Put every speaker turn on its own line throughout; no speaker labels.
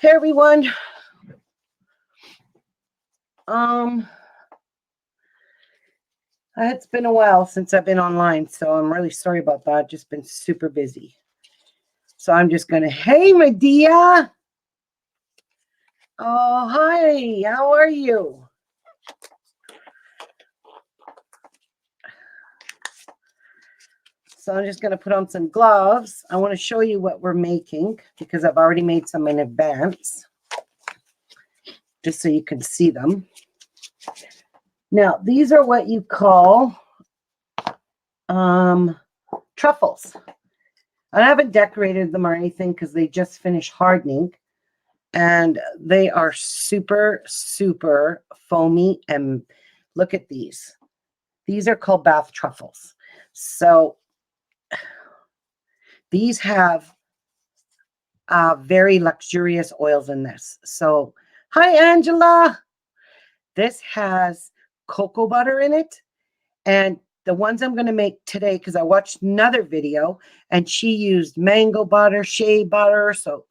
Hey everyone. It's been a while since I've been online, so I'm really sorry about that. Just been super busy. So I'm just gonna, hey Medea. Oh, hi, how are you? So I'm just gonna put on some gloves. I want to show you what we're making because I've already made some in advance, just so you can see them. Now, these are what you call truffles. I haven't decorated them or anything because they just finished hardening. And they are super, super foamy. And look at these. These are called bath truffles. So these have very luxurious oils in this. So, hi, Angela. This has cocoa butter in it. And the ones I'm going to make today, because I watched another video, and she used mango butter, shea butter. So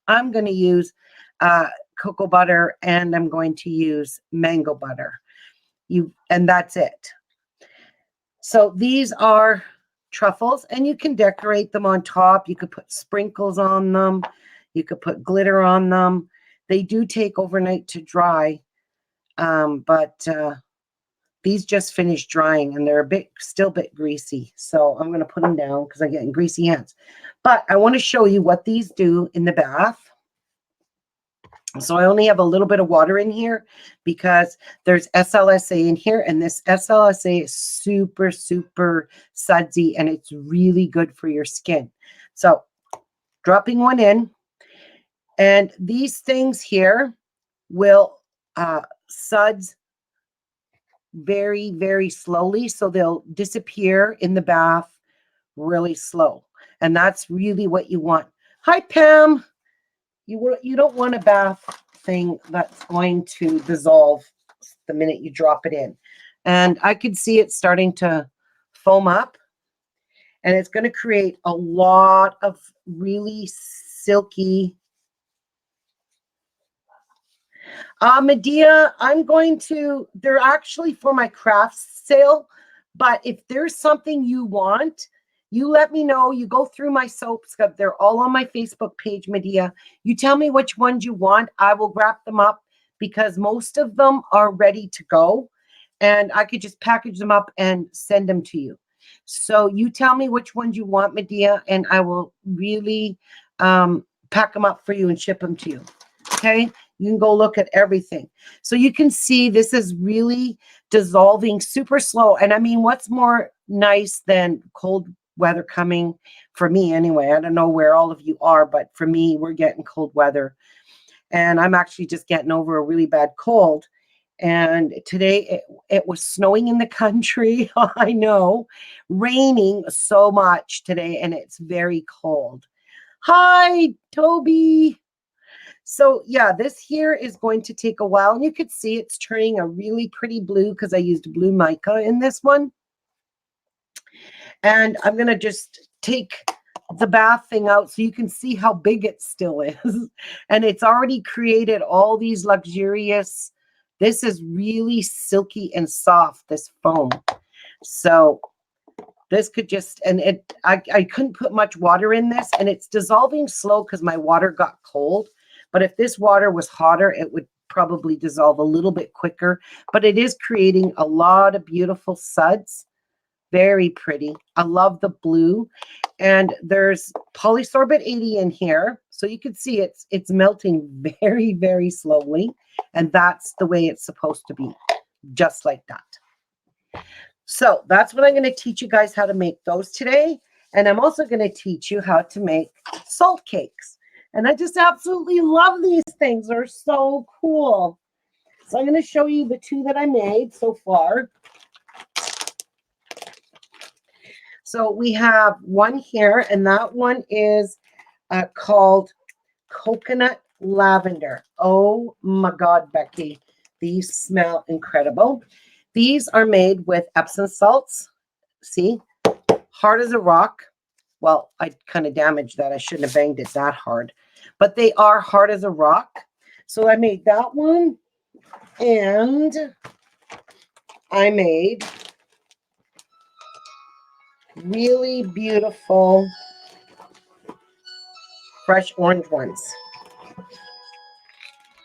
I'm going to use cocoa butter, and I'm going to use mango butter. And that's it. So these are truffles, and you can decorate them on top. You could put sprinkles on them. You could put glitter on them. They do take overnight to dry, but these just finished drying, and they're still a bit greasy. So I'm going to put them down because I'm getting greasy hands. But I want to show you what these do in the bath. So I only have a little bit of water in here because there's SLSA in here, and this SLSA is super, super sudsy, and it's really good for your skin. So dropping one in, and these things here will suds very, very slowly, so they'll disappear in the bath really slow, and that's really what you want. Hi, Pam. You don't want a bath thing that's going to dissolve the minute you drop it in. And I could see it starting to foam up, and it's going to create a lot of really silky. Medea, they're actually for my crafts sale, but if there's something you want, you let me know. You go through my soaps. They're all on my Facebook page, Medea. You tell me which ones you want. I will wrap them up because most of them are ready to go. And I could just package them up and send them to you. So you tell me which ones you want, Medea, and I will really pack them up for you and ship them to you. Okay? You can go look at everything. So you can see this is really dissolving super slow. And I mean, what's more nice than cold weather coming for me anyway? I don't know where all of you are, but for me, we're getting cold weather. And I'm actually just getting over a really bad cold. And today it was snowing in the country. I know. Raining so much today, and it's very cold. Hi, Toby. So yeah, this here is going to take a while, and you could see it's turning a really pretty blue because I used blue mica in this one. And I'm going to just take the bath thing out so you can see how big it still is. And it's already created all these luxurious, this is really silky and soft, this foam. So this could just, and I couldn't put much water in this, and it's dissolving slow because my water got cold. But if this water was hotter, it would probably dissolve a little bit quicker. But it is creating a lot of beautiful suds. Very pretty. I love the blue. And there's Polysorbate 80 in here. So you can see it's melting very, very slowly. And that's the way it's supposed to be. Just like that. So that's what I'm going to teach you guys how to make those today. And I'm also going to teach you how to make salt cakes. And I just absolutely love these things. They're so cool. So I'm going to show you the two that I made so far. So we have one here, and that one is called Coconut Lavender. Oh my God, Becky. These smell incredible. These are made with Epsom salts. See? Hard as a rock. Well, I kind of damaged that. I shouldn't have banged it that hard. But they are hard as a rock. So I made that one. And I made really beautiful fresh orange ones.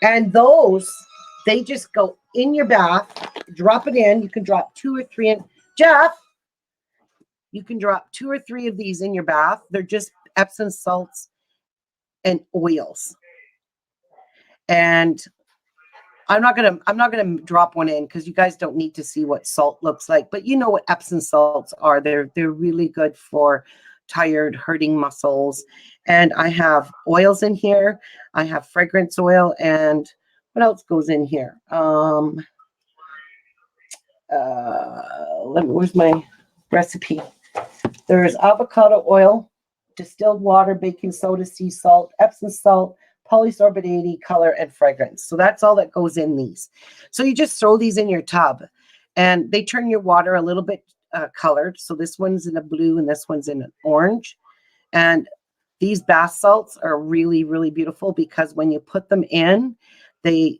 And those, they just go in your bath. Drop it in. You can drop 2 or 3 in. Jeff, you can drop 2 or 3 of these in your bath. They're just Epsom salts and oils. And I'm not gonna drop one in because you guys don't need to see what salt looks like, but you know what Epsom salts are. They're really good for tired, hurting muscles. And I have oils in here. I have fragrance oil, and what else goes in here? Where's my recipe? There's avocado oil, distilled water, baking soda, sea salt, Epsom salt, Polysorbate 80, color, and fragrance. So that's all that goes in these. So you just throw these in your tub, and they turn your water a little bit colored. So this one's in a blue, and this one's in an orange. And these bath salts are really, really beautiful because when you put them in, they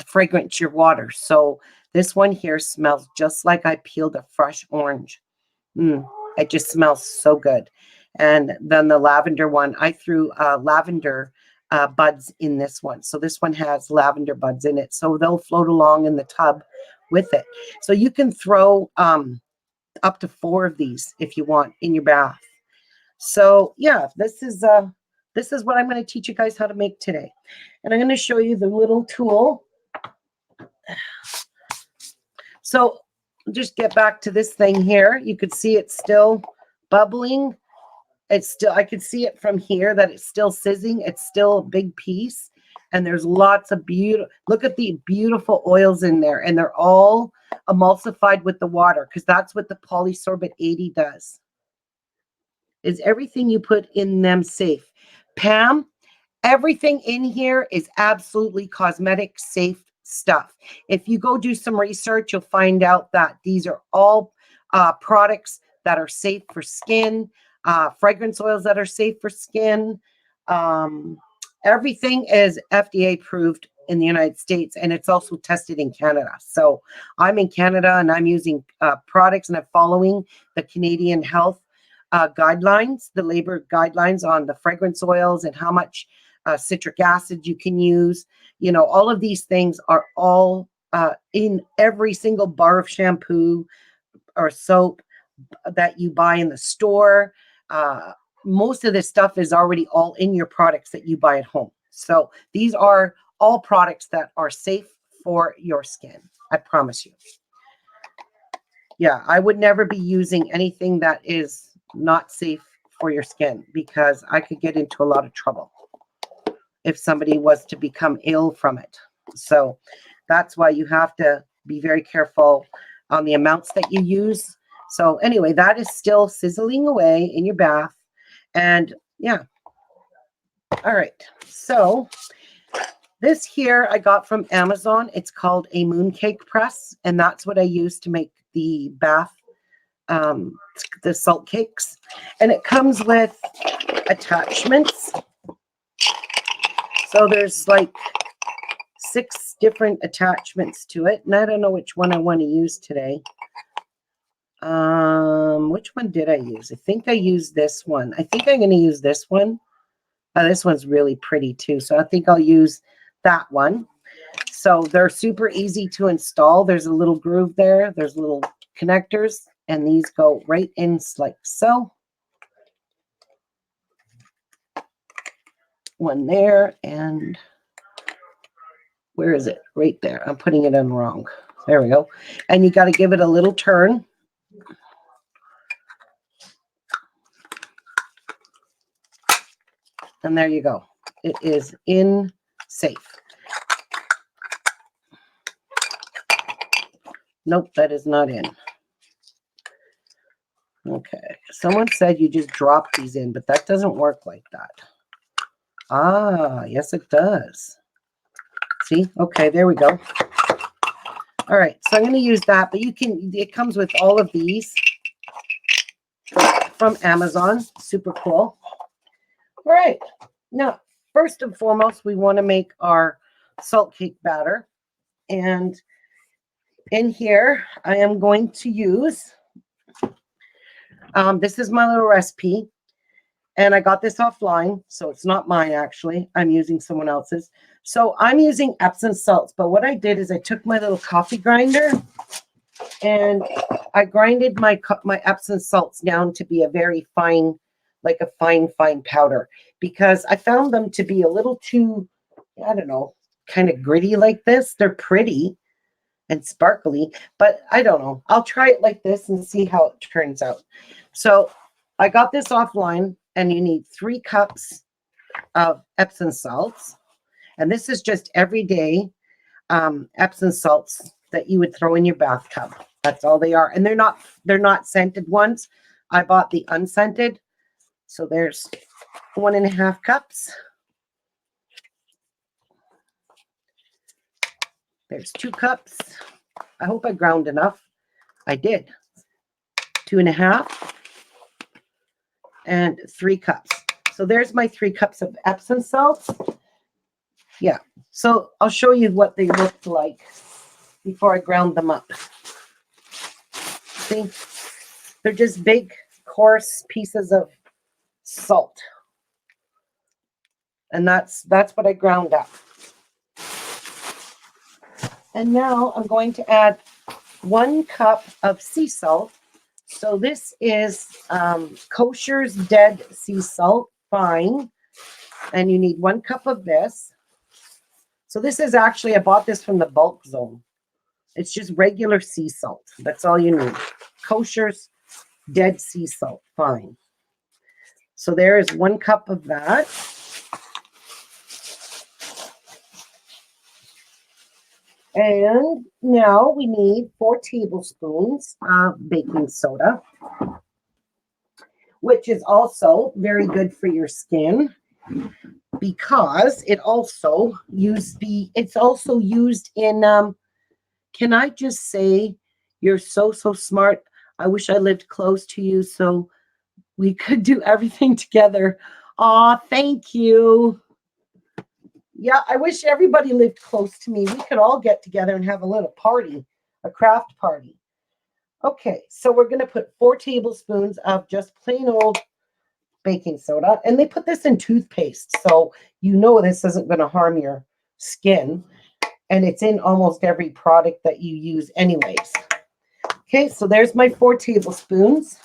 fragrance your water. So this one here smells just like I peeled a fresh orange. It just smells so good. And then the lavender one, I threw lavender buds in this one. So this one has lavender buds in it. So they'll float along in the tub with it. So you can throw up to 4 of these if you want in your bath. So yeah, this is what I'm going to teach you guys how to make today. And I'm going to show you the little tool. So just get back to this thing here. You could see it's still bubbling. It's still, I could see it from here that it's still sizzling. It's still a big piece. And there's lots of beautiful, look at the beautiful oils in there. And they're all emulsified with the water because that's what the Polysorbate 80 does. Is everything you put in them safe? Pam, everything in here is absolutely cosmetic safe stuff. If you go do some research, you'll find out that these are all products that are safe for skin, fragrance oils that are safe for skin. Everything is FDA approved in the United States, and it's also tested in Canada. So I'm in Canada, and I'm using products, and I'm following the Canadian health guidelines, the labor guidelines on the fragrance oils and how much citric acid you can use. You know, all of these things are all in every single bar of shampoo or soap that you buy in the store. Most of this stuff is already all in your products that you buy at home. So these are all products that are safe for your skin. I promise you. Yeah, I would never be using anything that is not safe for your skin because I could get into a lot of trouble if somebody was to become ill from it. So that's why you have to be very careful on the amounts that you use. So anyway, that is still sizzling away in your bath. And yeah. All right. So this here I got from Amazon. It's called a Mooncake Press. And that's what I use to make the bath, the salt cakes. And it comes with attachments. So there's like 6 different attachments to it. And I don't know which one I want to use today. Which one did I use? I think I used this one. I think I'm going to use this one. This one's really pretty too. So I think I'll use that one. So they're super easy to install. There's a little groove there. There's little connectors. And these go right in like so. One there, and where is it? Right there. I'm putting it in wrong. There we go. And you got to give it a little turn. And there you go. It is in safe. Nope, that is not in. Okay. Someone said you just drop these in, but that doesn't work like that. Ah, yes, it does. See? Okay, there we go. All right, so I'm going to use that, but you can, it comes with all of these from Amazon. Super cool. All right. Now, first and foremost, we want to make our salt cake batter. And in here, I am going to use, this is my little recipe. And I got this offline, so it's not mine, actually. I'm using someone else's. So I'm using Epson salts. But what I did is I took my little coffee grinder and I grinded my Epson salts down to be a very fine, like a fine powder. Because I found them to be a little too, I don't know, kind of gritty like this. They're pretty and sparkly, but I don't know. I'll try it like this and see how it turns out. So I got this offline, and you need 3 cups of Epsom salts. And this is just everyday Epsom salts that you would throw in your bathtub. That's all they are. And they're not scented ones. I bought the unscented. So there's 1.5 cups. There's 2 cups. I hope I ground enough. I did. 2.5 and 3 cups. So there's my 3 cups of Epsom salts. Yeah. So I'll show you what they looked like before I ground them up. See, they're just big, coarse pieces of salt. And that's what I ground up. And now I'm going to add 1 cup of sea salt. So this is Kosher's Dead Sea Salt, fine. And you need 1 cup of this. So this is actually, I bought this from the bulk zone. It's just regular sea salt. That's all you need. Kosher's Dead Sea Salt, fine. So there is 1 cup of that. And now we need 4 tablespoons of baking soda, which is also very good for your skin because it's also used in, can I just say, you're so smart. I wish I lived close to you so we could do everything together. Aw, thank you. Yeah, I wish everybody lived close to me. We could all get together and have a little party, a craft party. Okay, so we're going to put 4 tablespoons of just plain old baking soda. And they put this in toothpaste, so you know this isn't going to harm your skin. And it's in almost every product that you use anyways. Okay, so there's my 4 tablespoons.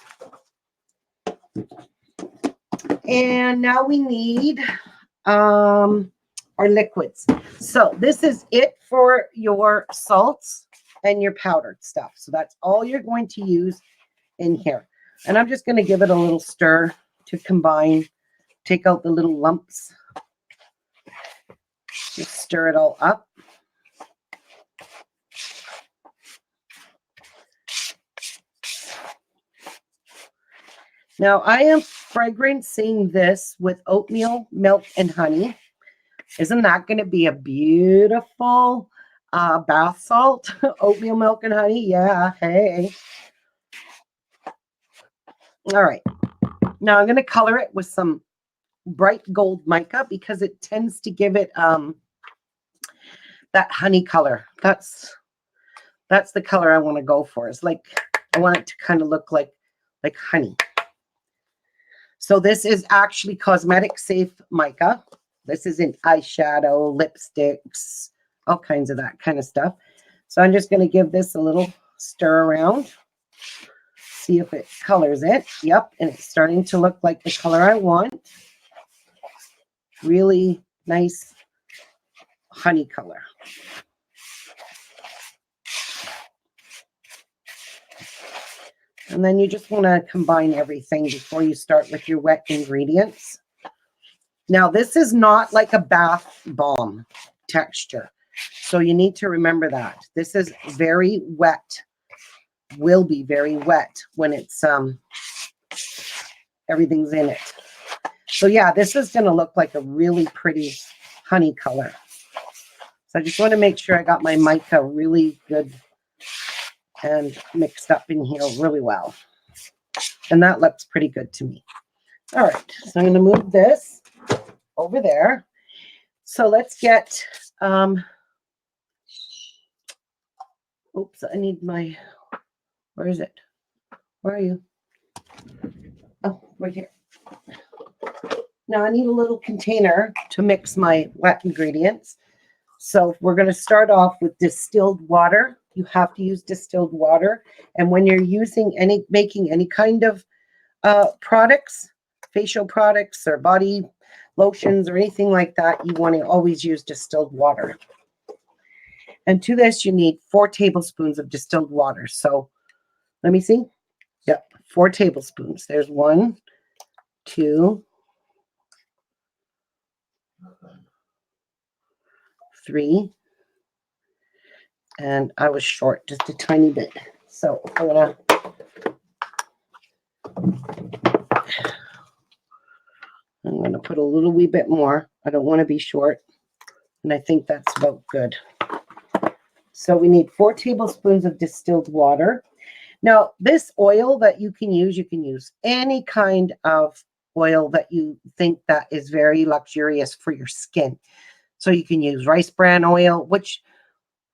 And now we need our liquids. So this is it for your salts and your powdered stuff. So that's all you're going to use in here. And I'm just going to give it a little stir to combine, take out the little lumps. Just stir it all up. Now I am fragrancing this with oatmeal, milk, and honey. Isn't that going to be a beautiful bath salt? Oatmeal, milk, and honey. Yeah, hey. All right. Now I'm going to color it with some bright gold mica because it tends to give it that honey color. That's the color I want to go for. It's like I want it to kind of look like honey. So this is actually cosmetic safe mica. This is in eyeshadow, lipsticks, all kinds of that kind of stuff. So I'm just going to give this a little stir around. See if it colors it. Yep, and it's starting to look like the color I want. Really nice honey color. And then you just want to combine everything before you start with your wet ingredients. Now, this is not like a bath bomb texture. So you need to remember that. This is very wet. Will be very wet when it's everything's in it. So yeah, this is going to look like a really pretty honey color. So I just want to make sure I got my mica really good and mixed up in here really well. And that looks pretty good to me. All right, so I'm going to move this over there. So let's get, oops, I need my, where is it? Where are you? Oh, right here. Now I need a little container to mix my wet ingredients. So we're going to start off with distilled water. You have to use distilled water. And when you're making any kind of products, facial products or body lotions or anything like that, you want to always use distilled water. And to this, you need 4 tablespoons of distilled water. So let me see. Yep, 4 tablespoons. There's 1, 2, 3, and I was short just a tiny bit. So I'm gonna put a little wee bit more. I don't want to be short, and I think that's about good. So we need 4 tablespoons of distilled water. Now, this oil that you can use any kind of oil that you think that is very luxurious for your skin. So you can use Rice Bran Oil, which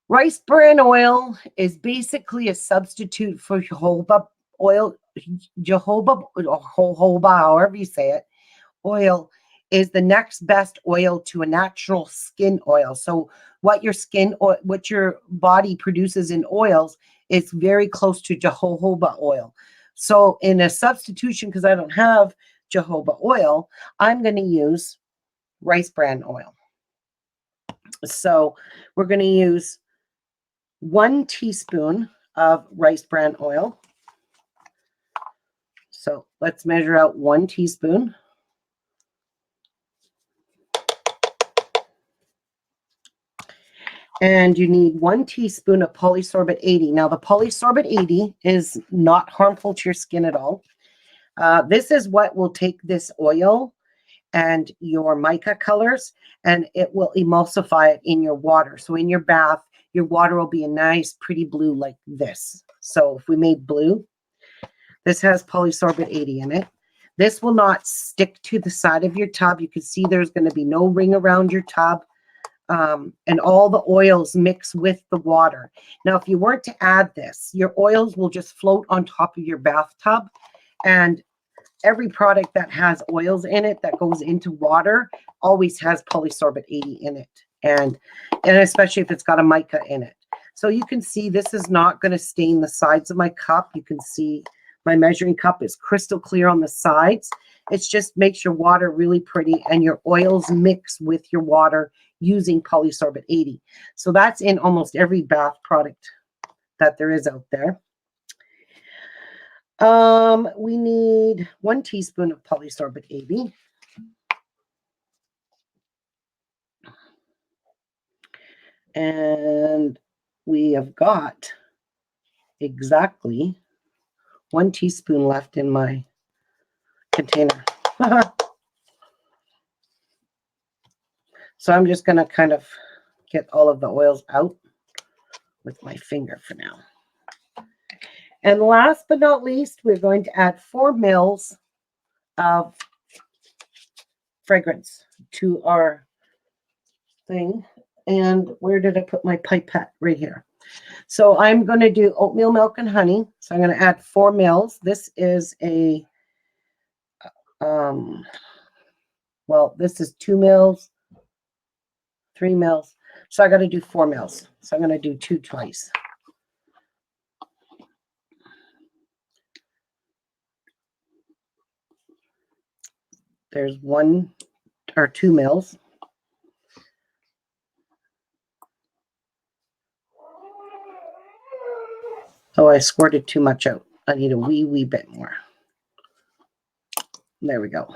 Rice Bran Oil is basically a substitute for jojoba oil, jojoba, however you say it. Oil is the next best oil to a natural skin oil. So what your body produces in oils is very close to jojoba oil. So in a substitution, because I don't have jojoba oil, I'm going to use Rice Bran Oil. So we're going to use 1 teaspoon of Rice Bran Oil. So let's measure out 1 teaspoon. And you need 1 teaspoon of Polysorbate 80. Now, the Polysorbate 80 is not harmful to your skin at all. This is what will take this oil and your mica colors, and it will emulsify it in your water. So in your bath, your water will be a nice, pretty blue like this. So if we made blue, this has Polysorbate 80 in it. This will not stick to the side of your tub. You can see there's going to be no ring around your tub. And all the oils mix with the water. Now, if you weren't to add this, your oils will just float on top of your bathtub. And every product that has oils in it that goes into water always has Polysorbate 80 in it. And especially if it's got a mica in it. So you can see this is not going to stain the sides of my cup. You can see my measuring cup is crystal clear on the sides. It just makes your water really pretty and your oils mix with your water using Polysorbate 80. So that's in almost every bath product that there is out there. We need 1 teaspoon of Polysorbate 80. And we have got exactly 1 teaspoon left in my container. So I'm just going to kind of get all of the oils out with my finger for now. And last but not least, we're going to add 4 mils of fragrance to our thing. And where did I put my pipette? Right here. So I'm going to do oatmeal milk and honey. So I'm going to add 4 mils. This is a, well, this is 2 mils, 3 mils. So I got to do 4 mils. So I'm going to do 2 twice. There's 1 or 2 mils. Oh, I squirted too much out. I need a wee bit more. There we go.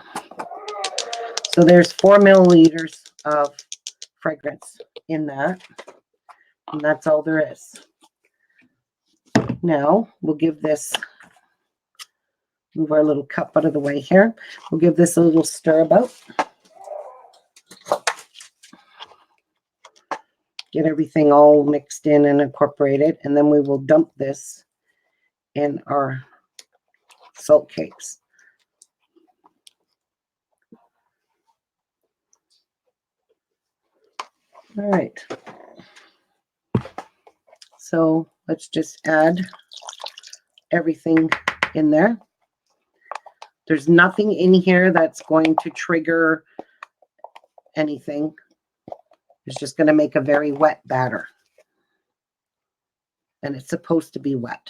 So there's 4 milliliters of fragrance in that. And that's all there is. Now we'll give this, move our little cup out of the way here. We'll give this a little stir about. Get everything all mixed in and incorporated. And then we will dump this in our salt cakes. All right. So let's just add everything in there. There's nothing in here that's going to trigger anything. It's just going to make a very wet batter. And it's supposed to be wet.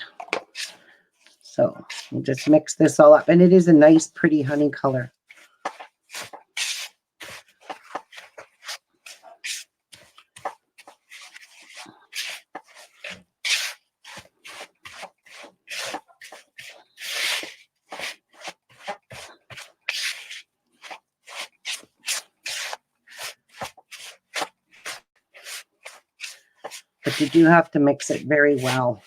So we'll just mix this all up. And it is a nice, pretty honey color. But you do have to mix it very well.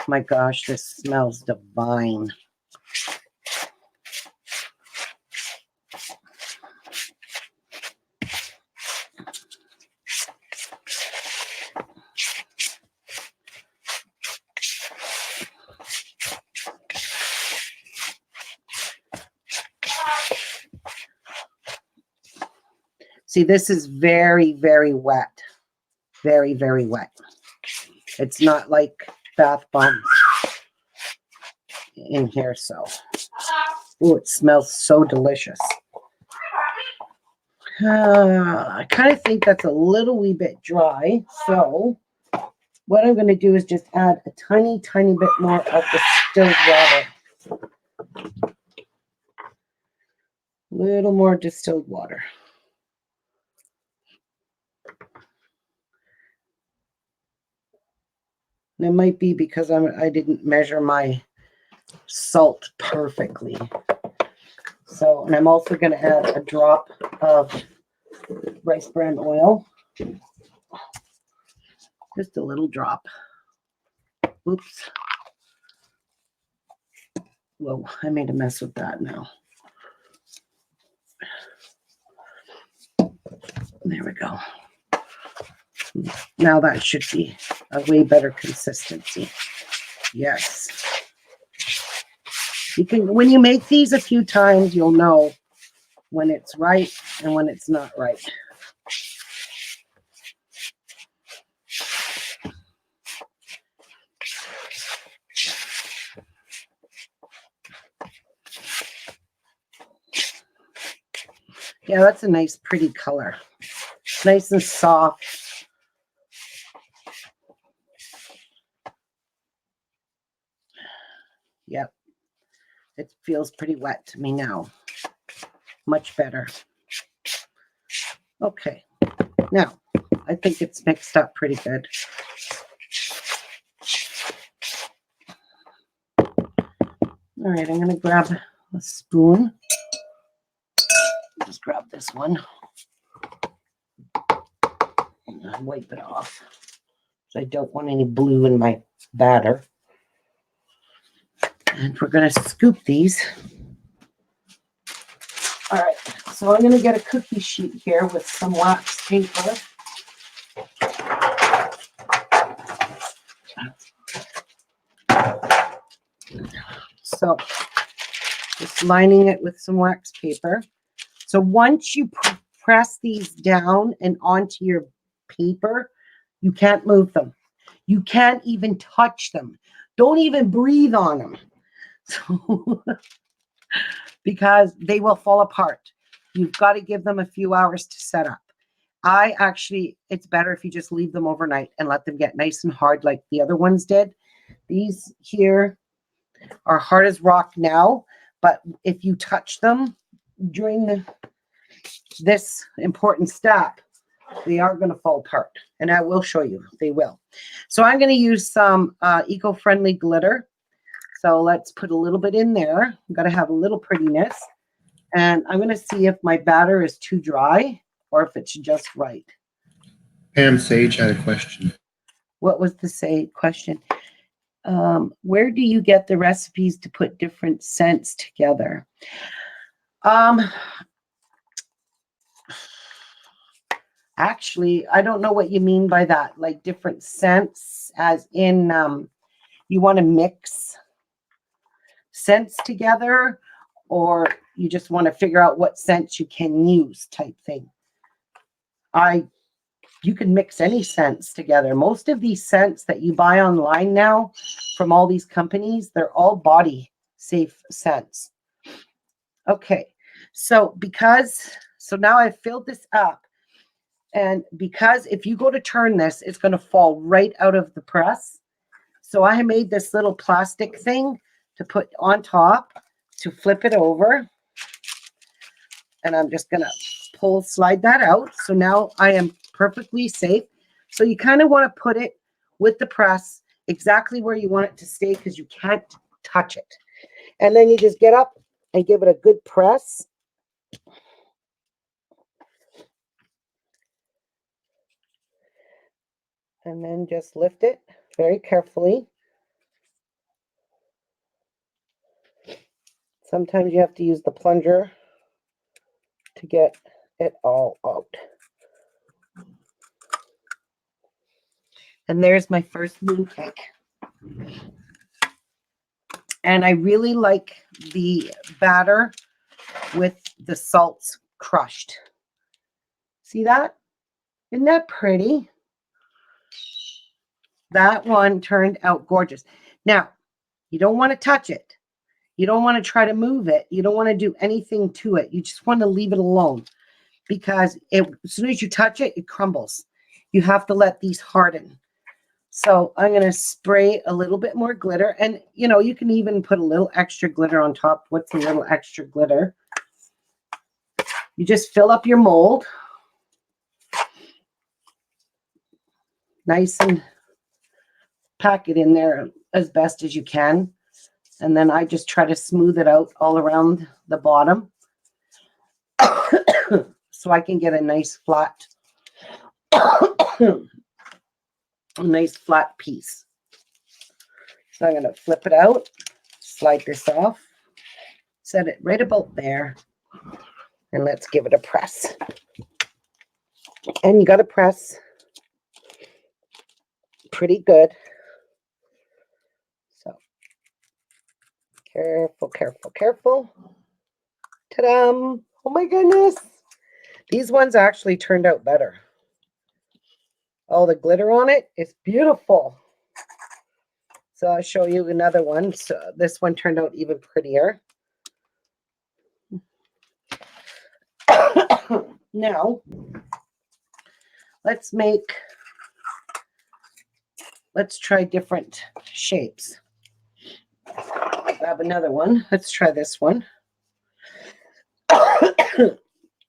My gosh, this smells divine. See, this is very, very wet. Very, very wet. It's not like bath bombs in here, so. Oh, it smells so delicious. I kind of think that's a little wee bit dry, so what I'm going to do is just add a tiny, tiny bit more of the distilled water. A little more distilled water. And it might be because I didn't measure my salt perfectly. So, and I'm also going to add a drop of Rice Bran Oil. Just a little drop. Oops. Whoa, I made a mess with that now. There we go. Now that should be a way better consistency. Yes. You can, when you make these a few times, you'll know when it's right and when it's not right. Yeah, that's a nice, pretty color. Nice and soft. Yep. It feels pretty wet to me now. Much better. Okay. Now, I think it's mixed up pretty good. All right, I'm going to grab a spoon. Just grab this one. And wipe it off. So I don't want any blue in my batter. And we're going to scoop these. All right, so I'm going to get a cookie sheet here with some wax paper. So just lining it with some wax paper. So once you press these down and onto your paper, you can't move them. You can't even touch them. Don't even breathe on them. So, because they will fall apart. You've got to give them a few hours to set up. It's better if you just leave them overnight and let them get nice and hard like the other ones did. These here are hard as rock now, but if you touch them during this important step, they are going to fall apart. And I will show you, they will. So I'm going to use some eco-friendly glitter. So let's put a little bit in there. I've got to have a little prettiness. And I'm going to see if my batter is too dry or if it's just right.
Pam Sage had a question.
What was the question? Where do you get the recipes to put different scents together? Actually, I don't know what you mean by that. Like different scents, as in you want to mix scents together, or you just want to figure out what scents you can use type thing. You can mix any scents together. Most of these scents that you buy online now from all these companies, they're all body safe scents. Okay, so now I've filled this up. And because if you go to turn this, it's going to fall right out of the press. So I made this little plastic thing to put on top to flip it over. And I'm just going to slide that out. So now I am perfectly safe. So you kind of want to put it with the press exactly where you want it to stay, because you can't touch it. And then you just get up and give it a good press. And then just lift it very carefully. Sometimes you have to use the plunger to get it all out. And there's my first mooncake. And I really like the batter with the salts crushed. See that? Isn't that pretty? That one turned out gorgeous. Now, you don't want to touch it. You don't want to try to move it. You don't want to do anything to it. You just want to leave it alone, because as soon as you touch it, it crumbles. You have to let these harden. So I'm going to spray a little bit more glitter. And, you know, you can even put a little extra glitter on top. What's a little extra glitter? You just fill up your mold. Nice, and pack it in there as best as you can. And then I just try to smooth it out all around the bottom so I can get a nice flat piece. So I'm going to flip it out, slide this off, set it right about there, and let's give it a press. And you got to press pretty good. So careful, careful, careful. Ta-da! Oh my goodness. These ones actually turned out better. All the glitter on it is beautiful. So I'll show you another one. So this one turned out even prettier. Now, let's try different shapes. Grab another one. Let's try this one.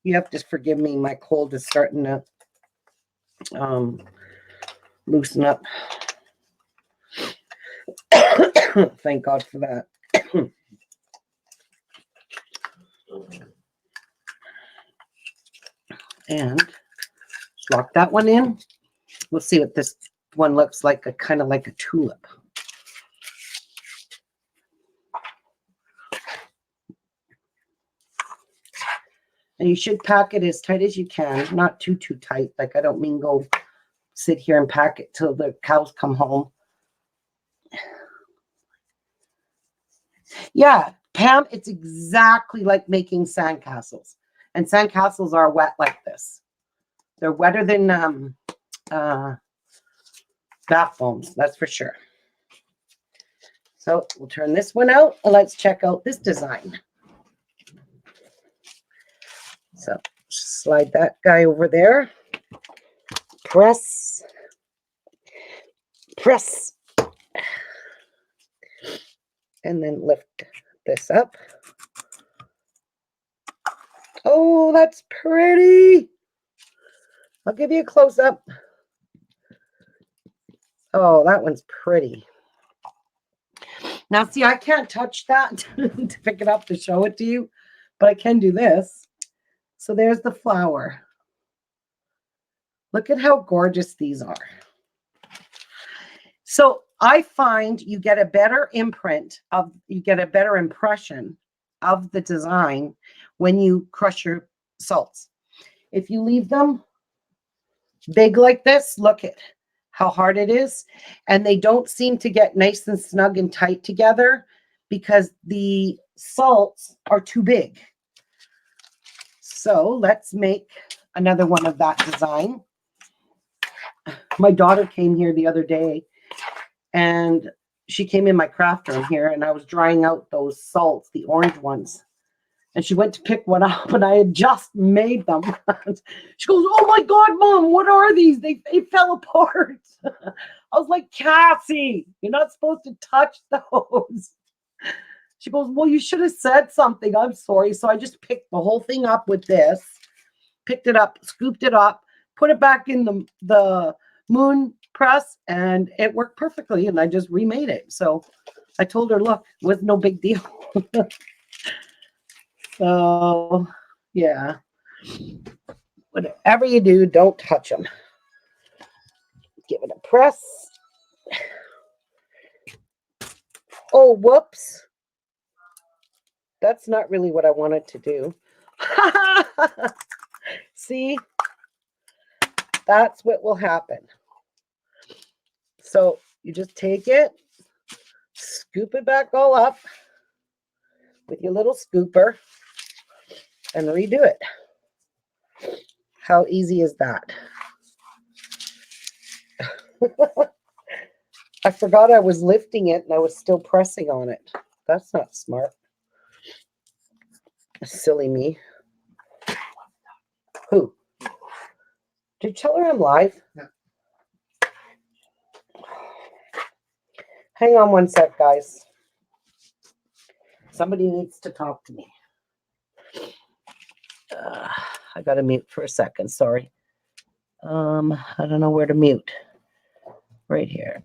You have to forgive me. My cold is starting to loosen up. Thank God for that. And lock that one in. We'll see what this one looks like, kind of like a tulip. And you should pack it as tight as you can, not too tight. Like, I don't mean go sit here and pack it till the cows come home. Yeah, Pam, it's exactly like making sandcastles. And sandcastles are wet like this. They're wetter than bath foams, that's for sure. So we'll turn this one out and let's check out this design. So slide that guy over there. Press. Press. And then lift this up. Oh, that's pretty. I'll give you a close up. Oh, that one's pretty. Now, see, I can't touch that to pick it up to show it to you, but I can do this. So there's the flower. Look at how gorgeous these are. So I find you get a better impression of the design when you crush your salts. If you leave them big like this, look at how hard it is. And they don't seem to get nice and snug and tight together because the salts are too big. So let's make another one of that design. My daughter came here the other day and she came in my craft room here and I was drying out those salts, the orange ones. And she went to pick one up and I had just made them. She goes, "Oh my God, Mom, what are these? They fell apart." I was like, "Cassie, you're not supposed to touch those." She goes, "Well, you should have said something. I'm sorry." So I just picked the whole thing up with this, picked it up, scooped it up, put it back in the moon press, and it worked perfectly. And I just remade it. So I told her, "Look, it was no big deal." So, yeah, whatever you do, don't touch them. Give it a press. Oh, whoops. That's not really what I wanted to do. See, that's what will happen. So you just take it, scoop it back all up with your little scooper and redo it. How easy is that? I forgot I was lifting it and I was still pressing on it. That's not smart. Silly me. Who? Did you tell her I'm live?
No.
Hang on one sec, guys. Somebody needs to talk to me. I got to mute for a second. Sorry. I don't know where to mute. Right here.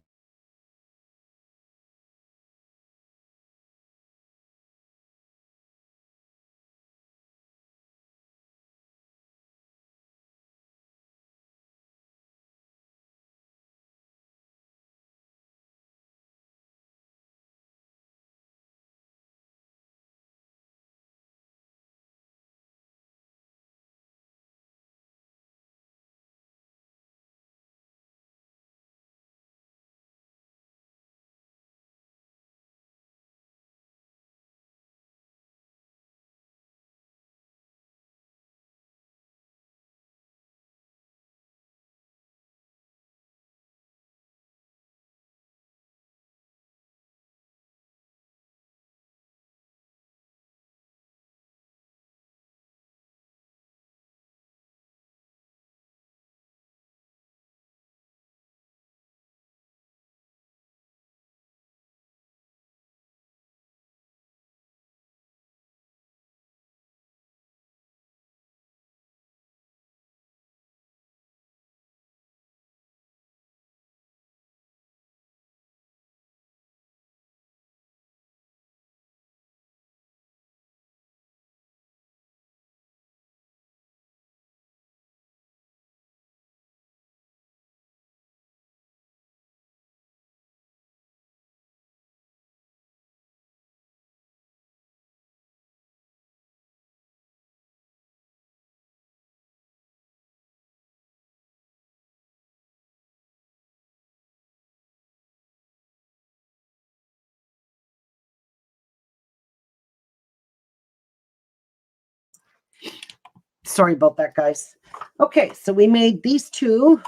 Sorry about that, guys. Okay, so we made these two.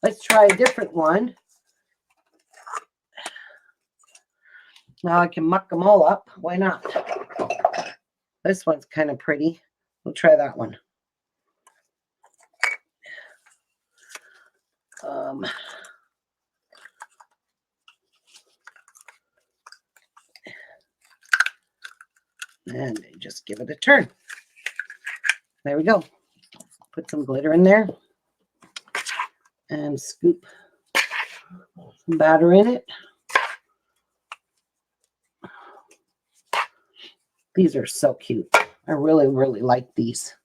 Let's try a different one. Now I can muck them all up. Why not? This one's kind of pretty. We'll try that one. And just give it a turn. There we go. Put some glitter in there and scoop some batter in it. These are so cute. I really, really like these.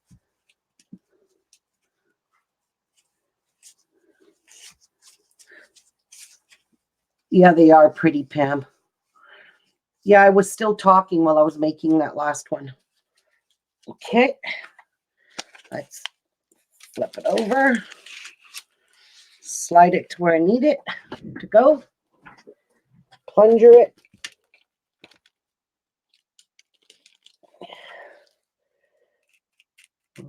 Yeah, they are pretty, Pam. Yeah, I was still talking while I was making that last one. Okay. Let's flip it over. slide it to where I need it to go. Plunger it.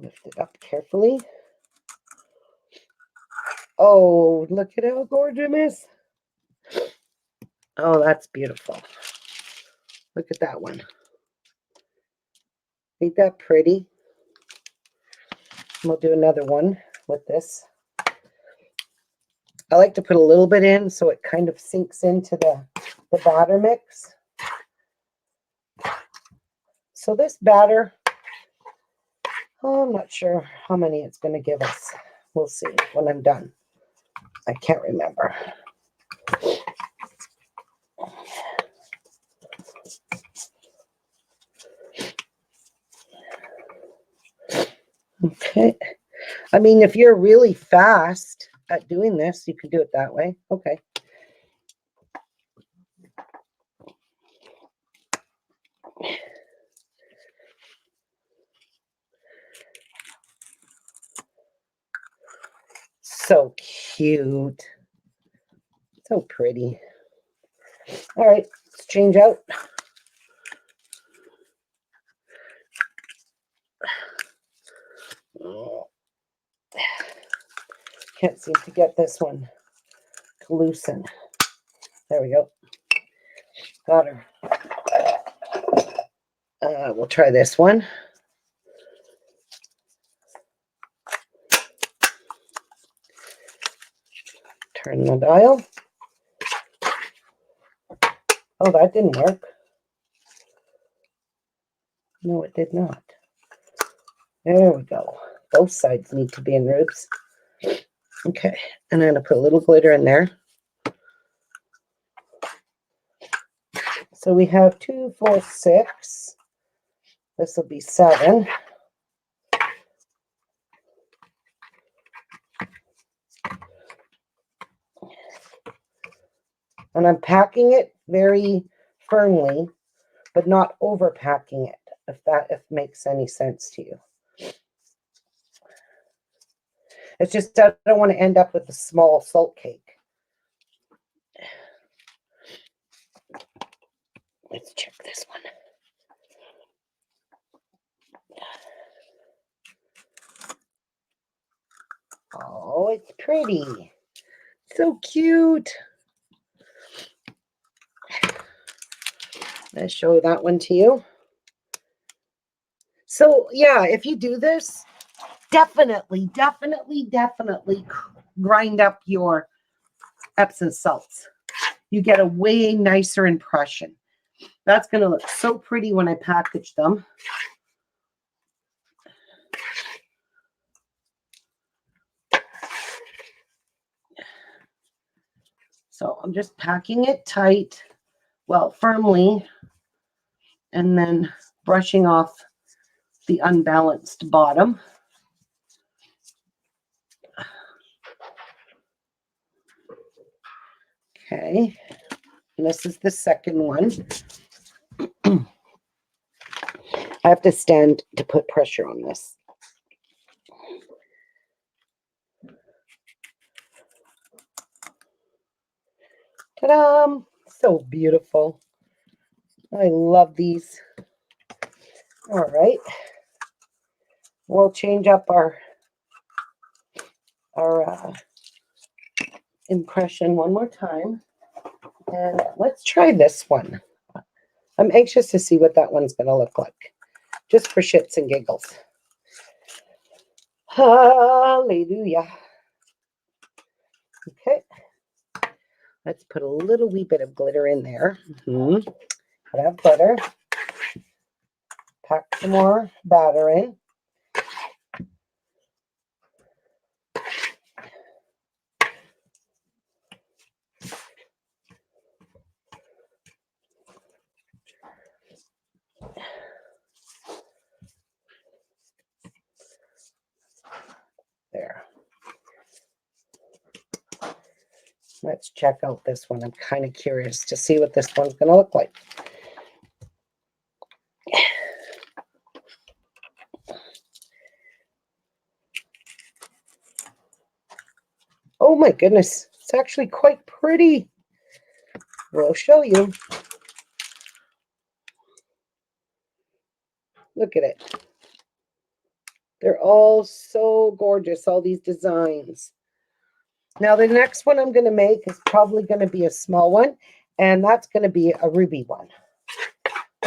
Lift it up carefully. Oh, look at how gorgeous it is. Oh, that's beautiful. Look at that one. Ain't that pretty? We'll do another one with this. I like to put a little bit in so it kind of sinks into the batter mix. So this batter, oh, I'm not sure how many it's going to give us. We'll see when I'm done. I can't remember. Okay. I mean, if you're really fast at doing this, you can do it that way. Okay. So cute. So pretty. All right, let's change out. Can't seem to get this one to loosen. There we go. Got her. We'll try this one. Turn the dial. Oh, that didn't work. No, it did not. There we go. Both sides need to be in rubes. Okay, and I'm going to put a little glitter in there. So we have 2, 4, 6. This will be 7. And I'm packing it very firmly, but not overpacking it, if makes any sense to you. It's just I don't want to end up with a small salt cake. Let's check this one. Oh, it's pretty. So cute. Let's show that one to you. So, yeah, if you do this, definitely grind up your Epsom salts. You get a way nicer impression. That's going to look so pretty when I package them. So I'm just packing it tight, well, firmly, and then brushing off the unbalanced bottom. Okay, and this is the second one. I have to stand to put pressure on this. Ta-da! So beautiful. I love these. All right. We'll change up our impression one more time. And let's try this one. I'm anxious to see what that one's going to look like. Just for shits and giggles. Hallelujah. Okay. Let's put a little wee bit of glitter in there. Gotta have glitter. Pack some more batter in. There. Let's check out this one. I'm kind of curious to see what this one's going to look like. Oh my goodness, it's actually quite pretty. We'll show you. Look at it. They're all so gorgeous, all these designs. Now, the next one I'm going to make is probably going to be a small one, and that's going to be a ruby one,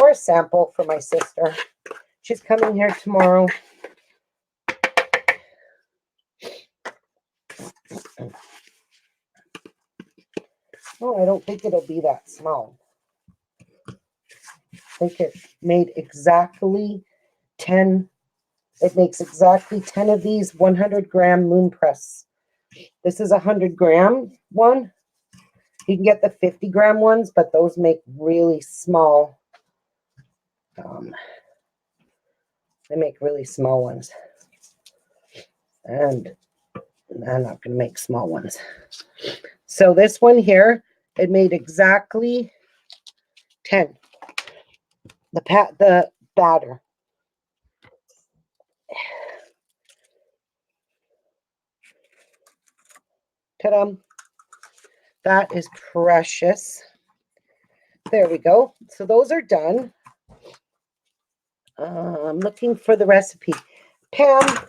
or a sample for my sister. She's coming here tomorrow. Oh, I don't think it'll be that small. I think it made exactly 10. It makes exactly 10 of these 100-gram moon press. This is a 100-gram one. You can get the 50-gram ones, but those make really small. They make really small ones. And I'm not going to make small ones. So this one here, it made exactly 10. The batter. Ta-da. That is precious. There we go. So those are done. I'm looking for the recipe. Pam,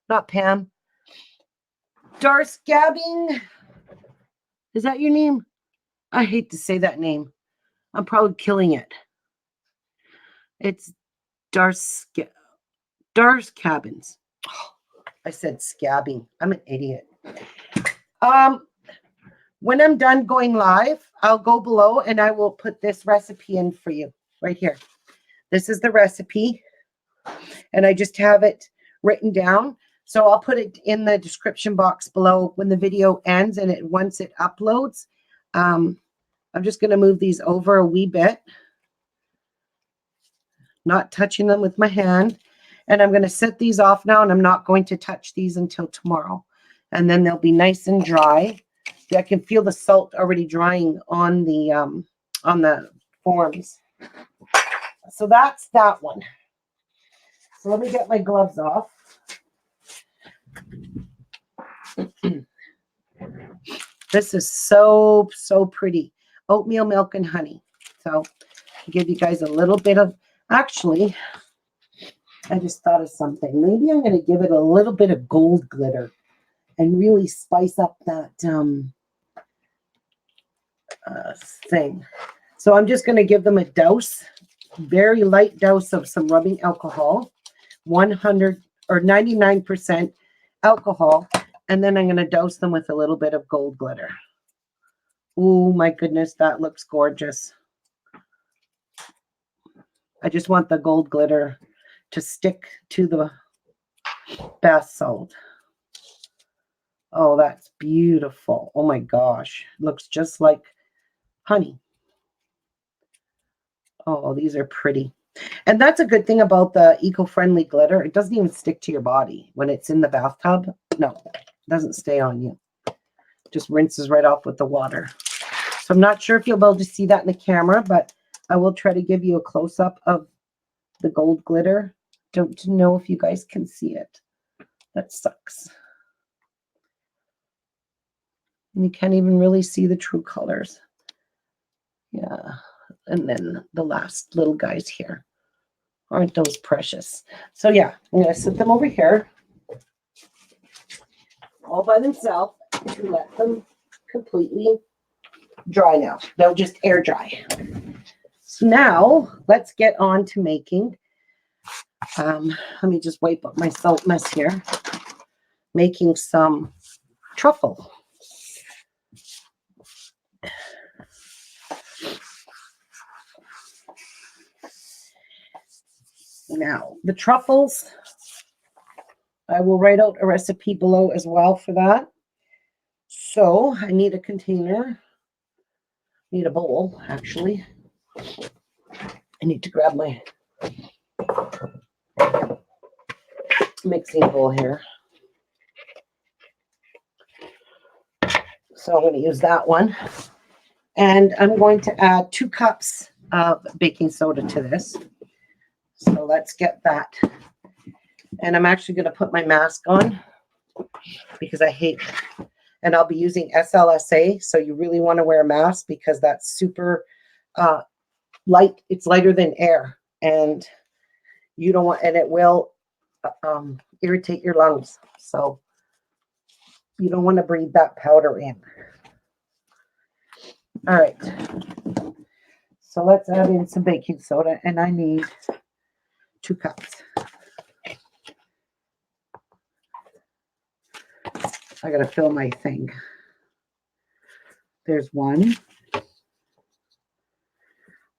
not Pam. Darscabbing. Is that your name? I hate to say that name. I'm probably killing it. It's Darscabbins. Oh, I said scabbing. I'm an idiot. When I'm done going live, I'll go below and I will put this recipe in for you right here. This is the recipe, and I just have it written down. So I'll put it in the description box below when the video ends, and once it uploads. I'm just going to move these over a wee bit, not touching them with my hand. And I'm going to set these off now, and I'm not going to touch these until tomorrow. And then they'll be nice and dry. I can feel the salt already drying on the forms. So that's that one. So let me get my gloves off. This is so, so pretty. Oatmeal, milk, and honey. So I'll give you guys a little bit of, actually, I just thought of something. Maybe I'm going to give it a little bit of gold glitter and really spice up that thing. So I'm just going to give them a dose, very light dose of some rubbing alcohol, 100 or 99% alcohol, and then I'm going to dose them with a little bit of gold glitter. Oh my goodness, that looks gorgeous. I just want the gold glitter to stick to the bath salt. Oh, that's beautiful. Oh my gosh, looks just like honey. Oh, these are pretty. And that's a good thing about the eco-friendly glitter. It doesn't even stick to your body when it's in the bathtub. No, it doesn't stay on you. It just rinses right off with the water. So I'm not sure if you'll be able to see that in the camera, but I will try to give you a close-up of the gold glitter. Don't know if you guys can see it. That sucks. And you can't even really see the true colors. Yeah. And then the last little guys here. Aren't those precious? So yeah, I'm going to set them over here all by themselves to let them completely dry now. They'll just air dry. So now let's get on to making, let me just wipe up my salt mess here, making some truffle. Now, the truffles, I will write out a recipe below as well for that. So I need a container, need a bowl, actually. I need to grab my mixing bowl here. So I'm going to use that one. And I'm going to add 2 cups of baking soda to this. So let's get that. And I'm actually going to put my mask on because I hate, and I'll be using SLSA. So you really want to wear a mask because that's super light. It's lighter than air, and you don't want, and it will irritate your lungs. So you don't want to breathe that powder in. All right. So let's add in some baking soda, and I need 2 cups. I got to fill my thing. There's 1,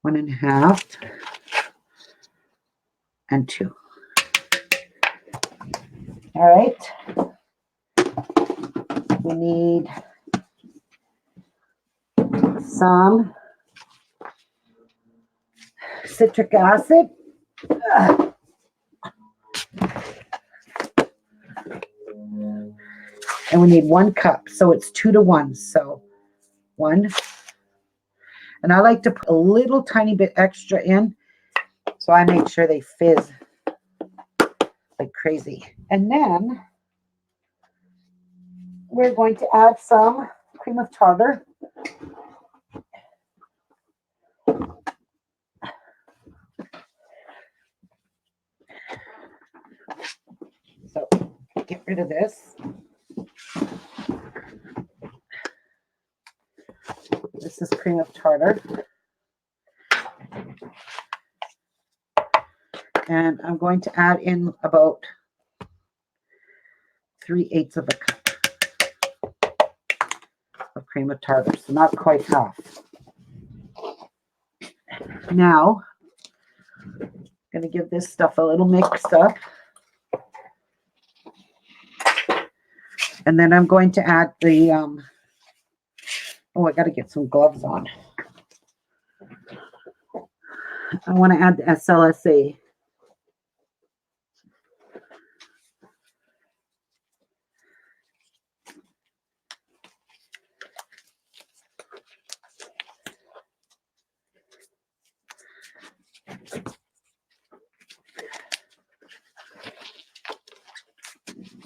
1.5, and 2. All right. We need some citric acid. And we need 1 cup. So it's 2 to 1. So 1. And I like to put a little tiny bit extra in. So I make sure they fizz like crazy. And then we're going to add some cream of tartar. So get rid of this. This is cream of tartar. And I'm going to add in about 3/8 of a cup of cream of tartar. So not quite half. Now, I'm going to give this stuff a little mixed up. And then I'm going to add the, oh, I got to get some gloves on. I want to add the SLSA.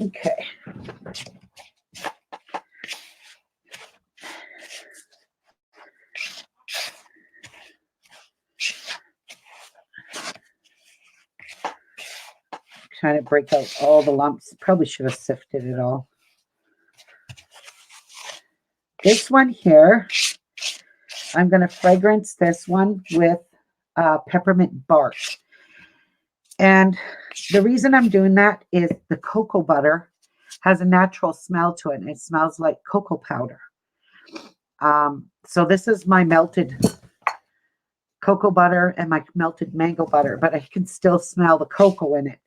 Okay. Trying to break out all the lumps. Probably should have sifted it all. This one here, I'm going to fragrance this one with peppermint bark. And the reason I'm doing that is the cocoa butter has a natural smell to it, and it smells like cocoa powder. So this is my melted cocoa butter and my melted mango butter, but I can still smell the cocoa in it.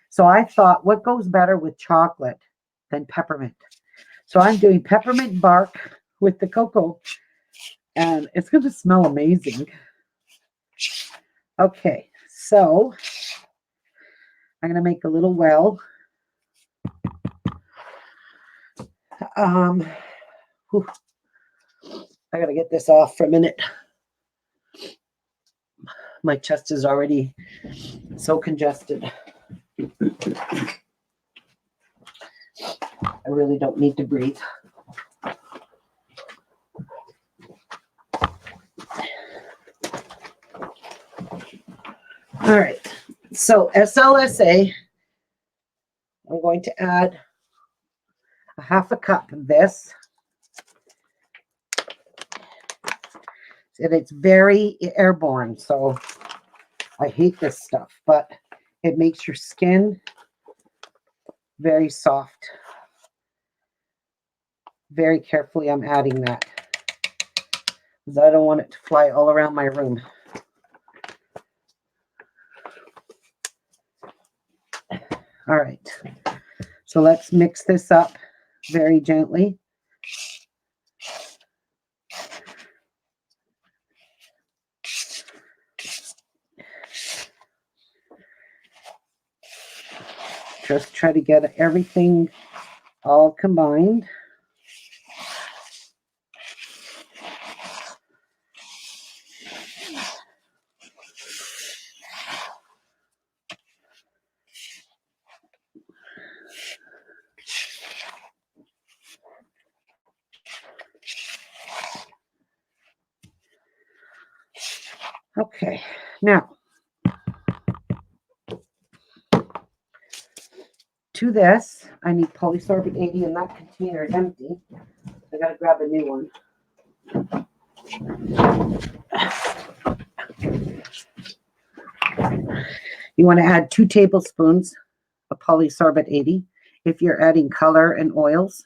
So I thought, what goes better with chocolate than peppermint? So I'm doing peppermint bark with the cocoa, and it's going to smell amazing. Okay, so I'm going to make a little well. Whew. I got to get this off for a minute. My chest is already so congested. I really don't need to breathe. All right, so SLSA, I'm going to add a 1/2 cup of this. And it's very airborne, so I hate this stuff, but it makes your skin very soft. Very carefully I'm adding that because I don't want it to fly all around my room. All right, so let's mix this up very gently. Just try to get everything all combined. Okay, now to this, I need Polysorbate 80, and that container is empty. I gotta grab a new one. You want to add 2 tablespoons of Polysorbate 80. If you're adding color and oils,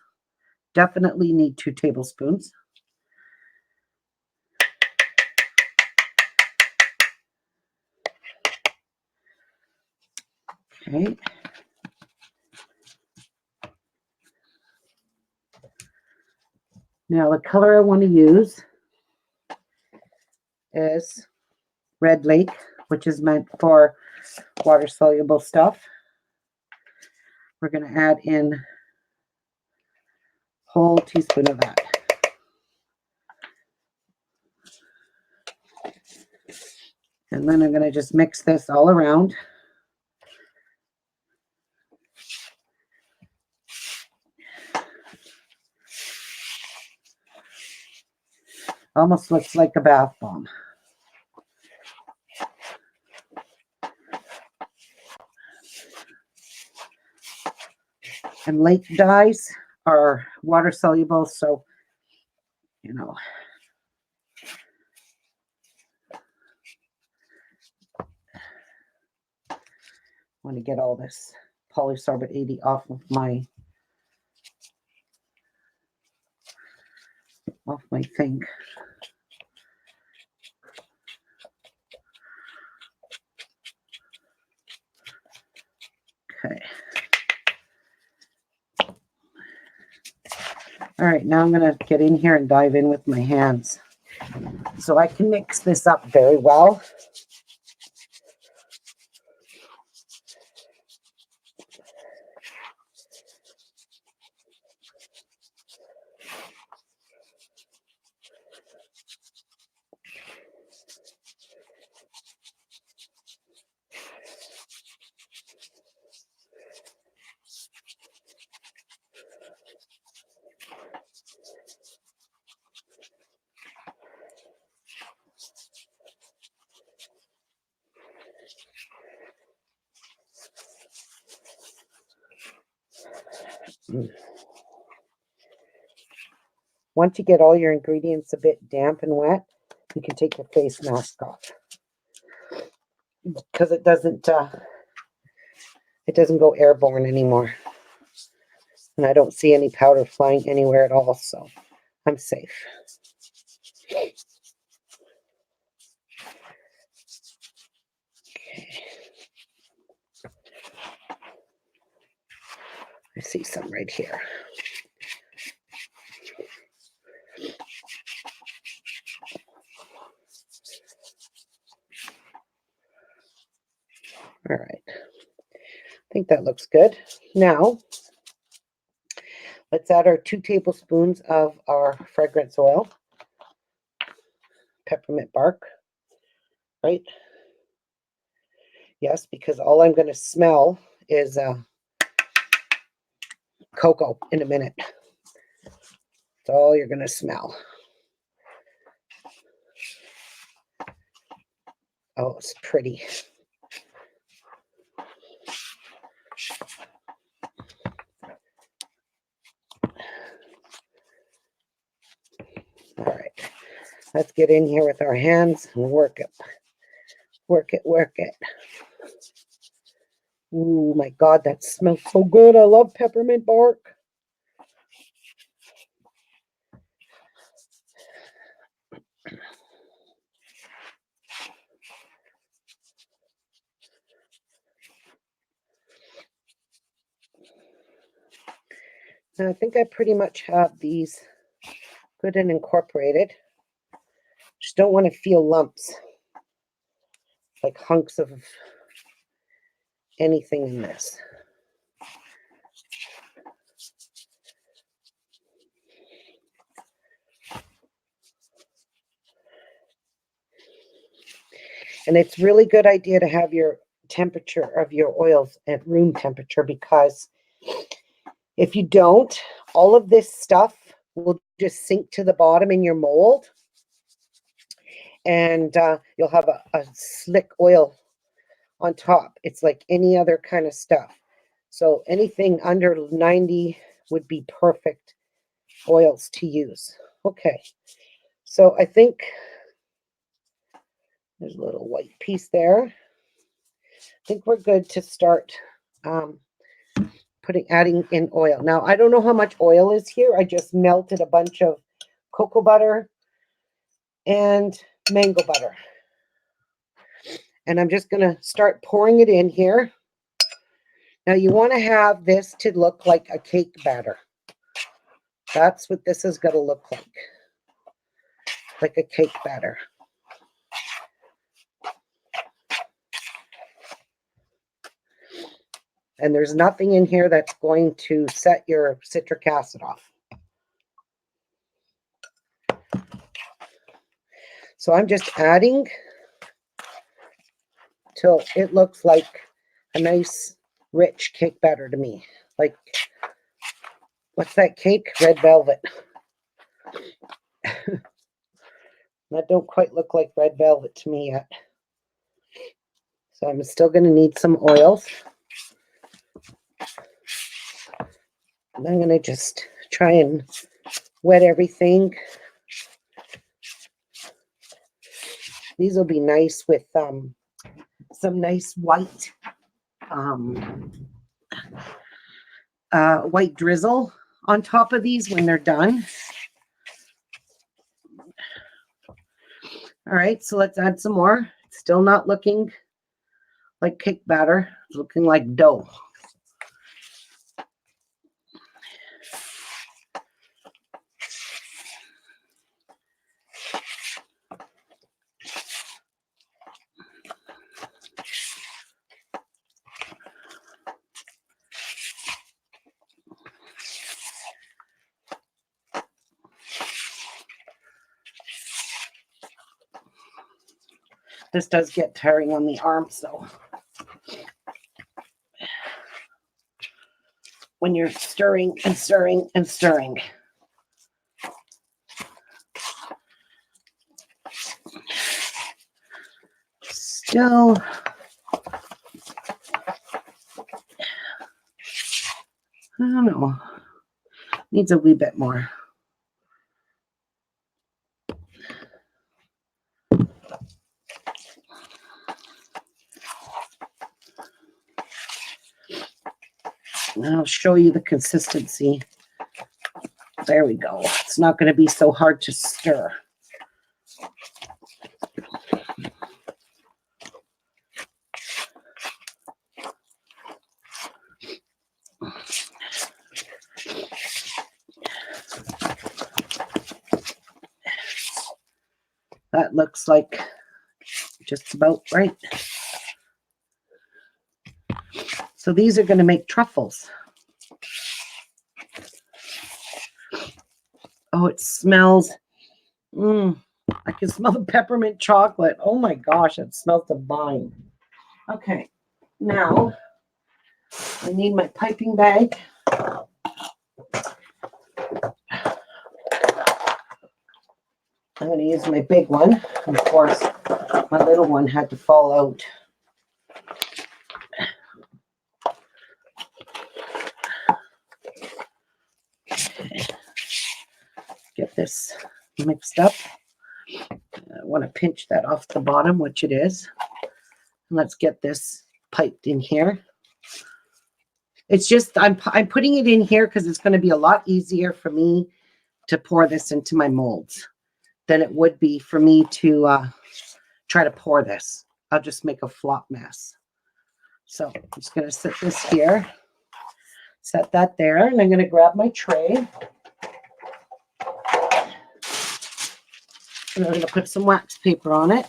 definitely need 2 tablespoons. Okay. Now the color I want to use is Red Lake, which is meant for water-soluble stuff. We're going to add in a whole teaspoon of that. And then I'm going to just mix this all around. Almost looks like a bath bomb. And lake dyes are water soluble, so, you know. I want to get all this Polysorbate 80 off of my thing. Okay. All right, now I'm going to get in here and dive in with my hands so I can mix this up very well. Once you get all your ingredients a bit damp and wet, you can take your face mask off because it doesn't go airborne anymore. And I don't see any powder flying anywhere at all, so I'm safe. Okay. I see some right here. All right. I think that looks good. Now, let's add our 2 tablespoons of our fragrance oil, peppermint bark, right? Yes, because all I'm going to smell is cocoa in a minute. That's all you're going to smell. Oh, it's pretty. All right, let's get in here with our hands and work it. Work it, work it. Oh my God, that smells so good. I love peppermint bark. And I think I pretty much have these good and incorporated. Just don't want to feel lumps, like hunks of anything in this. And it's really good idea to have your temperature of your oils at room temperature, because if you don't, all of this stuff will just sink to the bottom in your mold. and you'll have a slick oil on top. It's like any other kind of stuff. So anything under 90 would be perfect oils to use. Okay, so I think there's a little white piece there. I think we're good to start adding in oil. Now, I don't know how much oil is here. I just melted a bunch of cocoa butter and mango butter. And I'm just going to start pouring it in here. Now, you want to have this to look like a cake batter. That's what this is going to look like a cake batter. And there's nothing in here that's going to set your citric acid off. So I'm just adding till it looks like a nice, rich cake batter to me. Like, what's that cake? Red velvet. That don't quite look like red velvet to me yet. So I'm still going to need some oils. And I'm going to just try and wet everything. These will be nice with some nice white white drizzle on top of these when they're done. All right, so let's add some more. It's still not looking like cake batter. It's looking like dough. This does get tiring on the arms, though. When you're stirring and stirring and stirring. Still, I don't know. Needs a wee bit more. I'll show you the consistency. There we go. It's not going to be so hard to stir. That looks like just about right. So these are going to make truffles. Oh, it smells. I can smell the peppermint chocolate. Oh my gosh, it smells divine. Okay, now I need my piping bag. I'm going to use my big one. Of course, my little one had to fall out. Get this mixed up. I want to pinch that off the bottom, which it is. And let's get this piped in here. It's just, I'm putting it in here because it's going to be a lot easier for me to pour this into my molds than it would be for me to try to pour this. I'll just make a flop mess. So I'm just going to set this here, set that there, and I'm going to grab my tray. And I'm going to put some wax paper on it.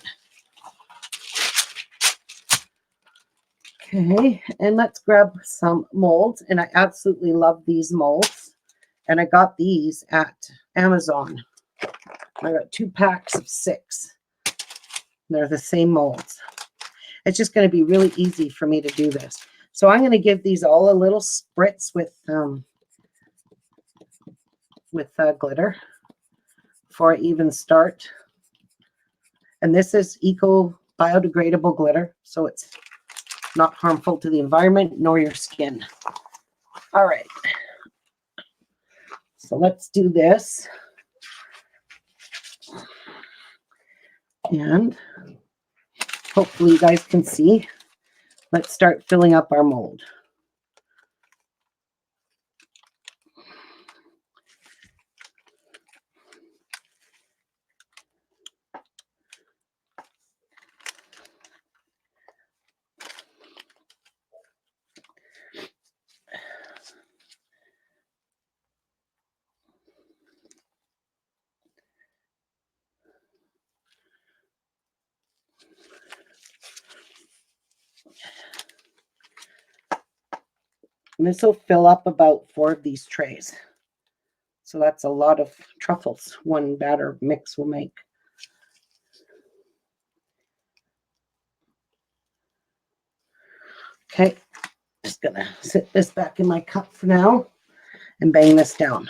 Okay, and let's grab some molds. And I absolutely love these molds. And I got these at Amazon. I got 2 packs of 6. They're the same molds. It's just going to be really easy for me to do this. So I'm going to give these all a little spritz with glitter before I even start. And this is eco biodegradable glitter, so it's not harmful to the environment nor your skin. All right. So let's do this. And hopefully you guys can see. Let's start filling up our mold. And this will fill up about 4 of these trays. So that's a lot of truffles one batter mix will make. Okay, just gonna sit this back in my cup for now and bang this down.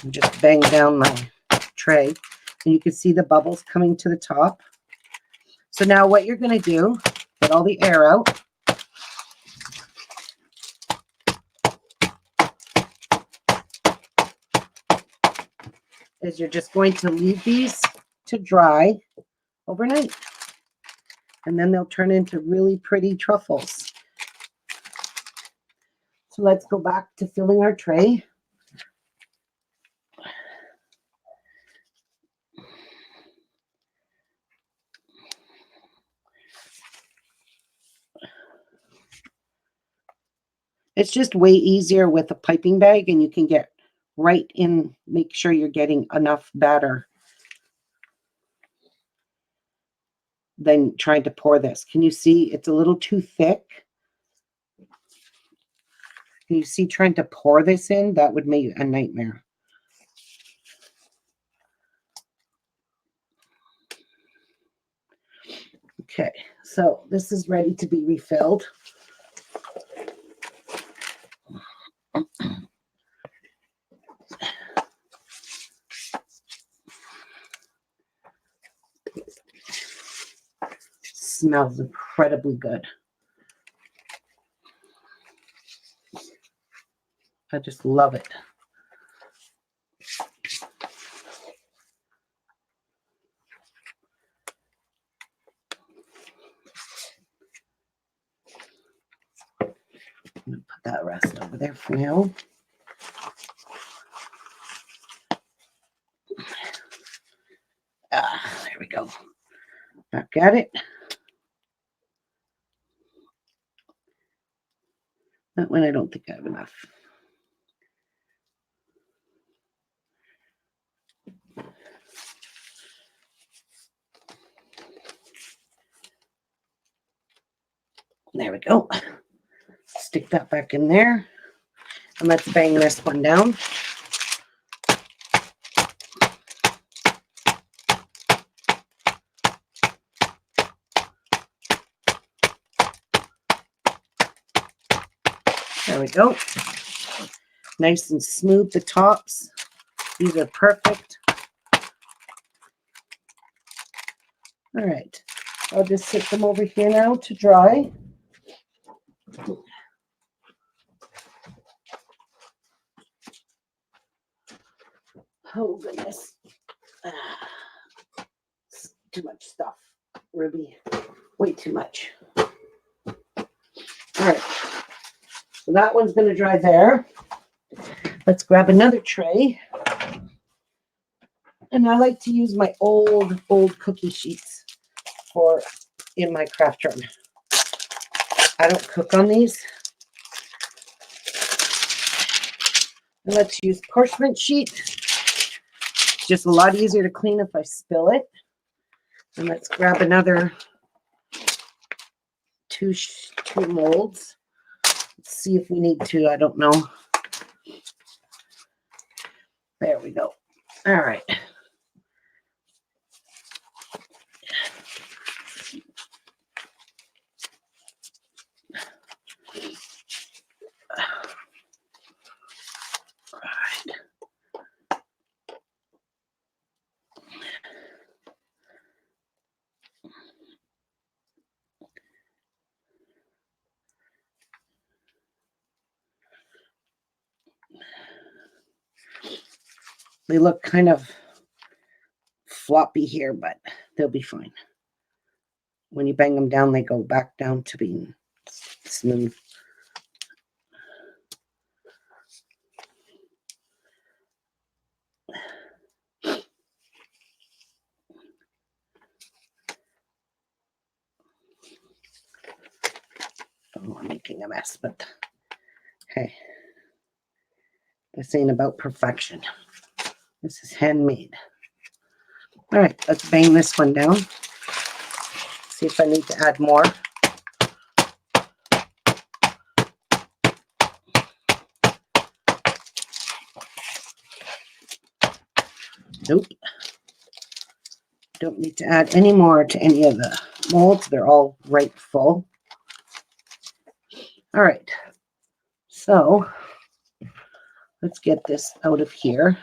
And just bang down my tray. And you can see the bubbles coming to the top. So now what you're going to do, get all the air out. Is you're just going to leave these to dry overnight. And then they'll turn into really pretty truffles. So let's go back to filling our tray. It's just way easier with a piping bag, and you can get right in, make sure you're getting enough batter than trying to pour this. Can you see it's a little too thick? Can you see trying to pour this in? That would make a nightmare. Okay, so this is ready to be refilled. Smells incredibly good. I just love it. I'm going to put that rest over there for now. There we go. Back at it. That one I don't think I have enough. There we go. Stick that back in there. And let's bang this one down. There we go. Nice and smooth the tops. These are perfect. All right. I'll just sit them over here now to dry. Oh, goodness. Too much stuff, Ruby. Way too much. All right. So that one's going to dry there. Let's grab another tray. And I like to use my old cookie sheets for in my craft jar. I don't cook on these. And let's use parchment sheet. It's just a lot easier to clean if I spill it. And let's grab another two molds. Let's see if we need to. I don't know. There we go. All right. They look kind of floppy here, but they'll be fine. When you bang them down, they go back down to being smooth. Oh, I'm making a mess, but hey, this ain't about perfection. This is handmade. All right, let's bang this one down. See if I need to add more. Nope. Don't need to add any more to any of the molds. They're all right full. All right. So let's get this out of here.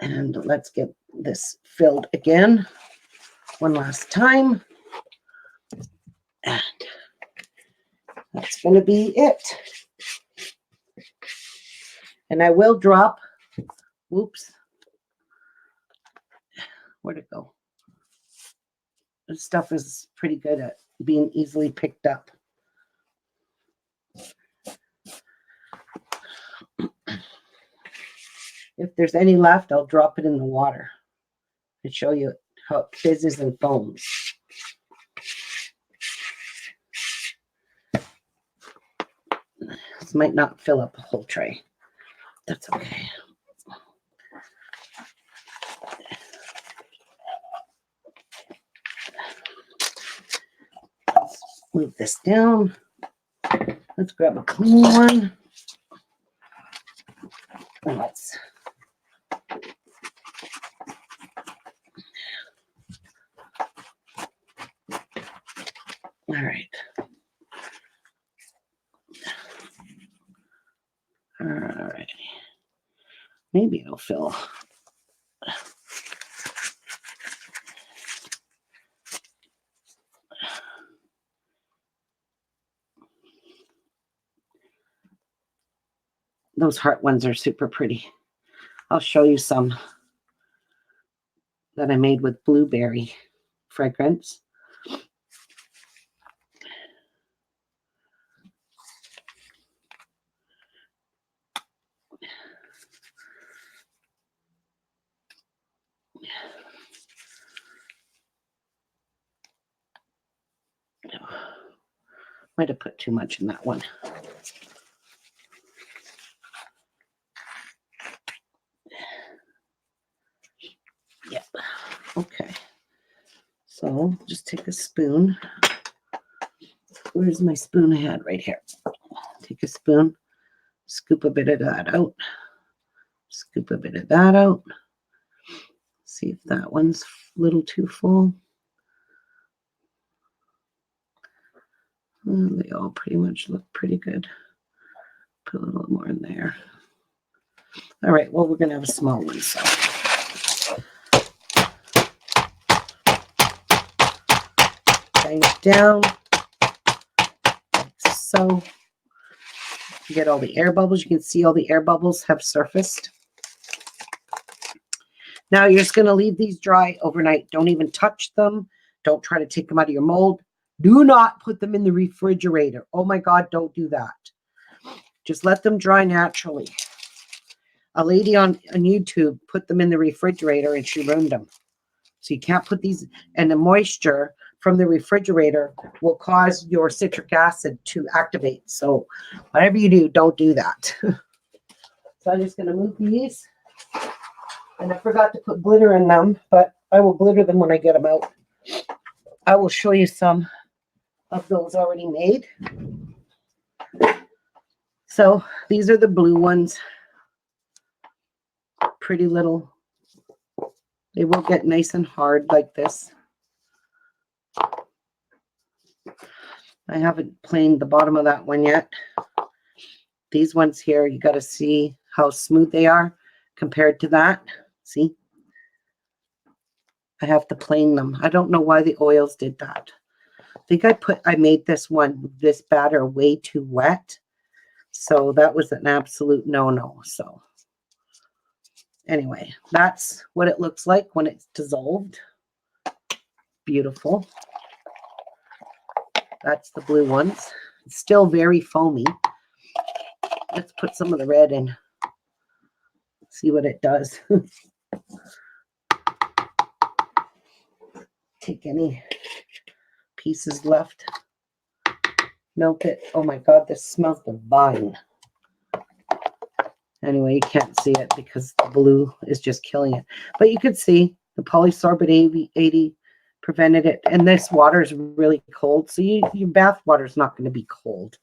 And let's get this filled again one last time. And that's going to be it. And I will drop, whoops, where'd it go? This stuff is pretty good at being easily picked up. If there's any left, I'll drop it in the water and show you how it fizzes and foams. This might not fill up a whole tray. That's okay. Let's move this down. Let's grab a clean one. And let's all right. All right. Maybe it'll fill. Those heart ones are super pretty. I'll show you some that I made with blueberry fragrance. Might have put too much in that one. Yep. Okay. So just take a spoon. Where's my spoon I had? Right here. Take a spoon, scoop a bit of that out. Scoop a bit of that out. See if that one's a little too full. They all pretty much look pretty good. Put a little more in there. All right, well, we're going to have a small one. So bang it down like so. You get all the air bubbles. You can see all the air bubbles have surfaced. Now you're just going to leave these dry overnight. Don't even touch them. Don't try to take them out of your mold. Do not put them in the refrigerator. Oh my God, don't do that. Just let them dry naturally. A lady on YouTube put them in the refrigerator and she ruined them. So you can't put these, and the moisture from the refrigerator will cause your citric acid to activate. So whatever you do, don't do that. So I'm just going to move these. And I forgot to put glitter in them, but I will glitter them when I get them out. I will show you some of those already made. So these are the blue ones. Pretty little. They will get nice and hard like this. I haven't planed the bottom of that one yet. These ones here, you got to see how smooth they are compared to that. See? I have to plane them. I don't know why the oils did that. I think I made this batter way too wet. So that was an absolute no-no. So Anyway, that's what it looks like when it's dissolved. Beautiful. That's the blue ones. It's still very foamy. Let's put some of the red in. See what it does. Take any pieces left. Melt it. Oh my God, this smells divine. Anyway, you can't see it because the blue is just killing it. But you could see the Polysorbate 80 prevented it. And this water is really cold. So your bath water is not going to be cold.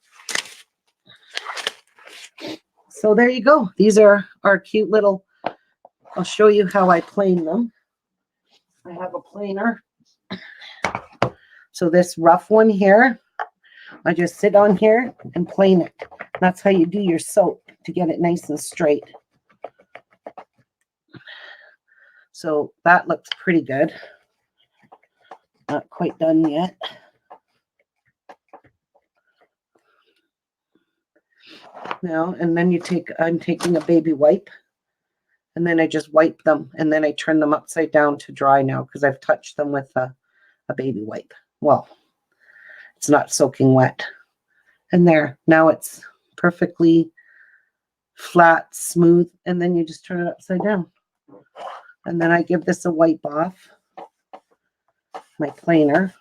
So there you go. These are our cute little, I'll show you how I plane them. I have a planer. So this rough one here, I just sit on here and plane it. That's how you do your soap to get it nice and straight. So that looks pretty good. Not quite done yet. Now, and then I'm taking a baby wipe, and then I just wipe them, and then I turn them upside down to dry now because I've touched them with a baby wipe. Well, it's not soaking wet. And there, now it's perfectly flat, smooth, and then you just turn it upside down. And then I give this a wipe off, my planer.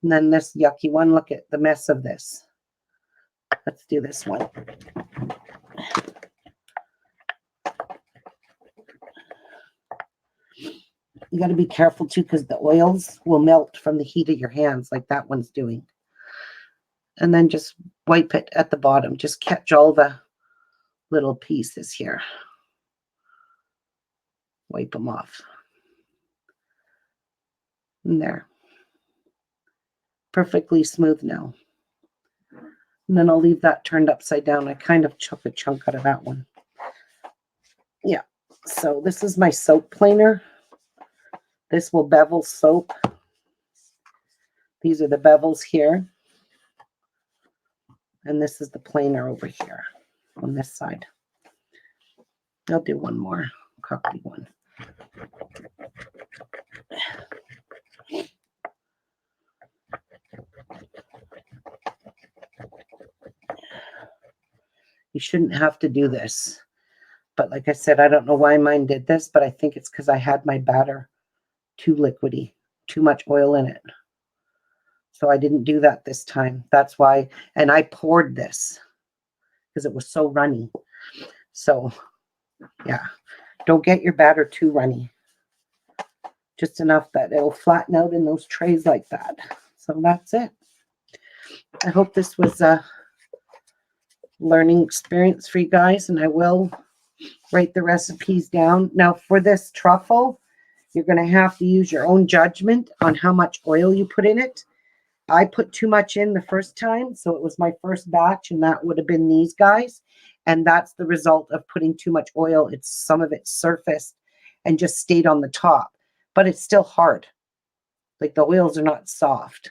And then this yucky one, look at the mess of this. Let's do this one. You got to be careful too because the oils will melt from the heat of your hands like that one's doing. And then just wipe it at the bottom. Just catch all the little pieces here. Wipe them off. And there. Perfectly smooth now. And then I'll leave that turned upside down. I kind of took a chunk out of that one. Yeah. So this is my soap planer. This will bevel soap. These are the bevels here. And this is the planer over here on this side. I'll do one more cocky one. You shouldn't have to do this. But like I said, I don't know why mine did this, but I think it's because I had my batter too liquidy, too much oil in it. So I didn't do that this time. That's why, and I poured this because it was so runny. So yeah, don't get your batter too runny. Just enough that it'll flatten out in those trays like that. So that's it. I hope this was a learning experience for you guys, and I will write the recipes down. Now for this truffle, you're going to have to use your own judgment on how much oil you put in it. I put too much in the first time, so it was my first batch, and that would have been these guys. And that's the result of putting too much oil. It's some of it surfaced and just stayed on the top, but it's still hard. Like the oils are not soft.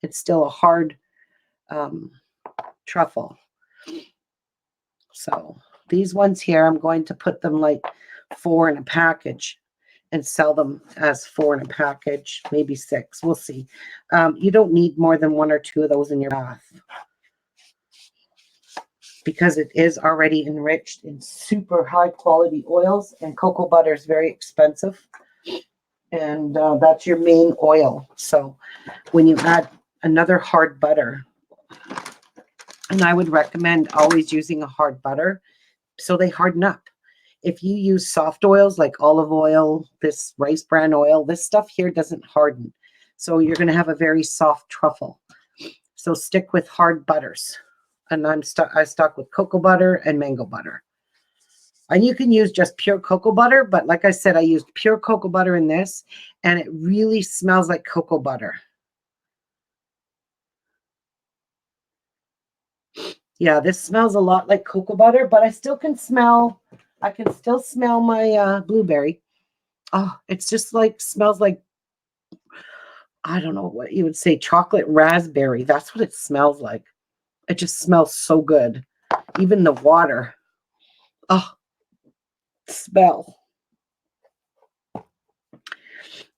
It's still a hard truffle. So these ones here, I'm going to put them like 4 in a package and sell them as 4 in a package, maybe 6. We'll see. You don't need more than 1 or 2 of those in your bath because it is already enriched in super high quality oils, and cocoa butter is very expensive. And that's your main oil. So when you add another hard butter, and I would recommend always using a hard butter so they harden up. If you use soft oils like olive oil, this rice bran oil, this stuff here doesn't harden. So you're going to have a very soft truffle. So stick with hard butters. And I stuck with cocoa butter and mango butter. And you can use just pure cocoa butter, but like I said, I used pure cocoa butter in this, and it really smells like cocoa butter. Yeah, this smells a lot like cocoa butter, but I can still smell my blueberry. Oh, it's just like, smells like, I don't know what you would say, chocolate raspberry. That's what it smells like. It just smells so good. Even the water. Oh, smell.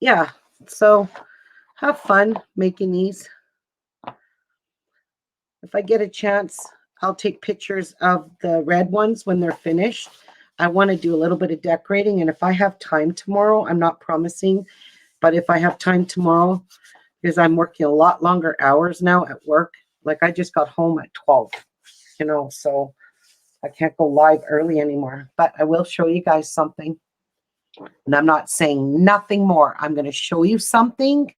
Yeah, so have fun making these. If I get a chance, I'll take pictures of the red ones when they're finished. I want to do a little bit of decorating, and if I have time tomorrow, I'm not promising, but if I have time tomorrow, because I'm working a lot longer hours now at work, like I just got home at 12, you know, so I can't go live early anymore, but I will show you guys something. And I'm not saying nothing more. I'm going to show you something,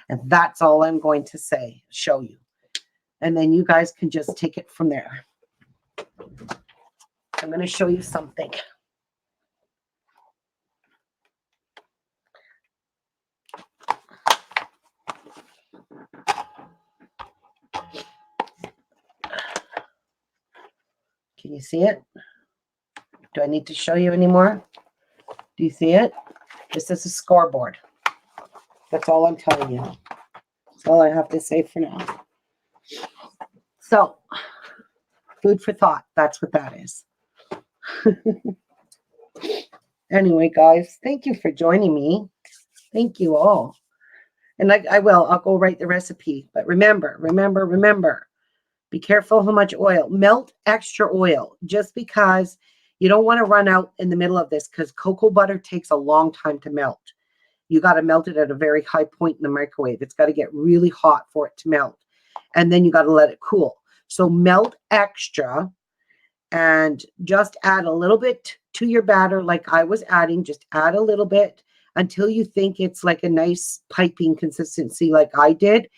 and that's all I'm going to say, show you. And then you guys can just take it from there. I'm going to show you something. Can you see it? Do I need to show you anymore? Do you see it? This is a scoreboard. That's all I'm telling you. That's all I have to say for now. So, food for thought. That's what that is. Anyway, guys, thank you for joining me. Thank you all. And I'll go write the recipe. But remember, be careful how much oil. Melt extra oil just because you don't want to run out in the middle of this, because cocoa butter takes a long time to melt. You got to melt it at a very high point in the microwave. It's got to get really hot for it to melt. And then you got to let it cool. So melt extra and just add a little bit to your batter like I was adding. Just add a little bit until you think it's like a nice piping consistency like I did,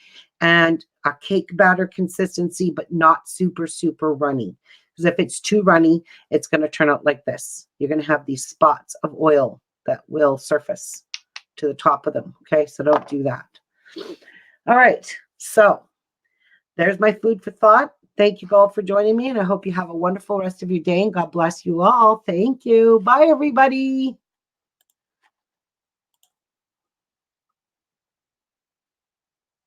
and a cake batter consistency, but not super, super runny. Because if it's too runny, it's going to turn out like this. You're going to have these spots of oil that will surface to the top of them. Okay, so don't do that. All right, so there's my food for thought. Thank you all for joining me, and I hope you have a wonderful rest of your day, and God bless you all. Thank you. Bye, everybody.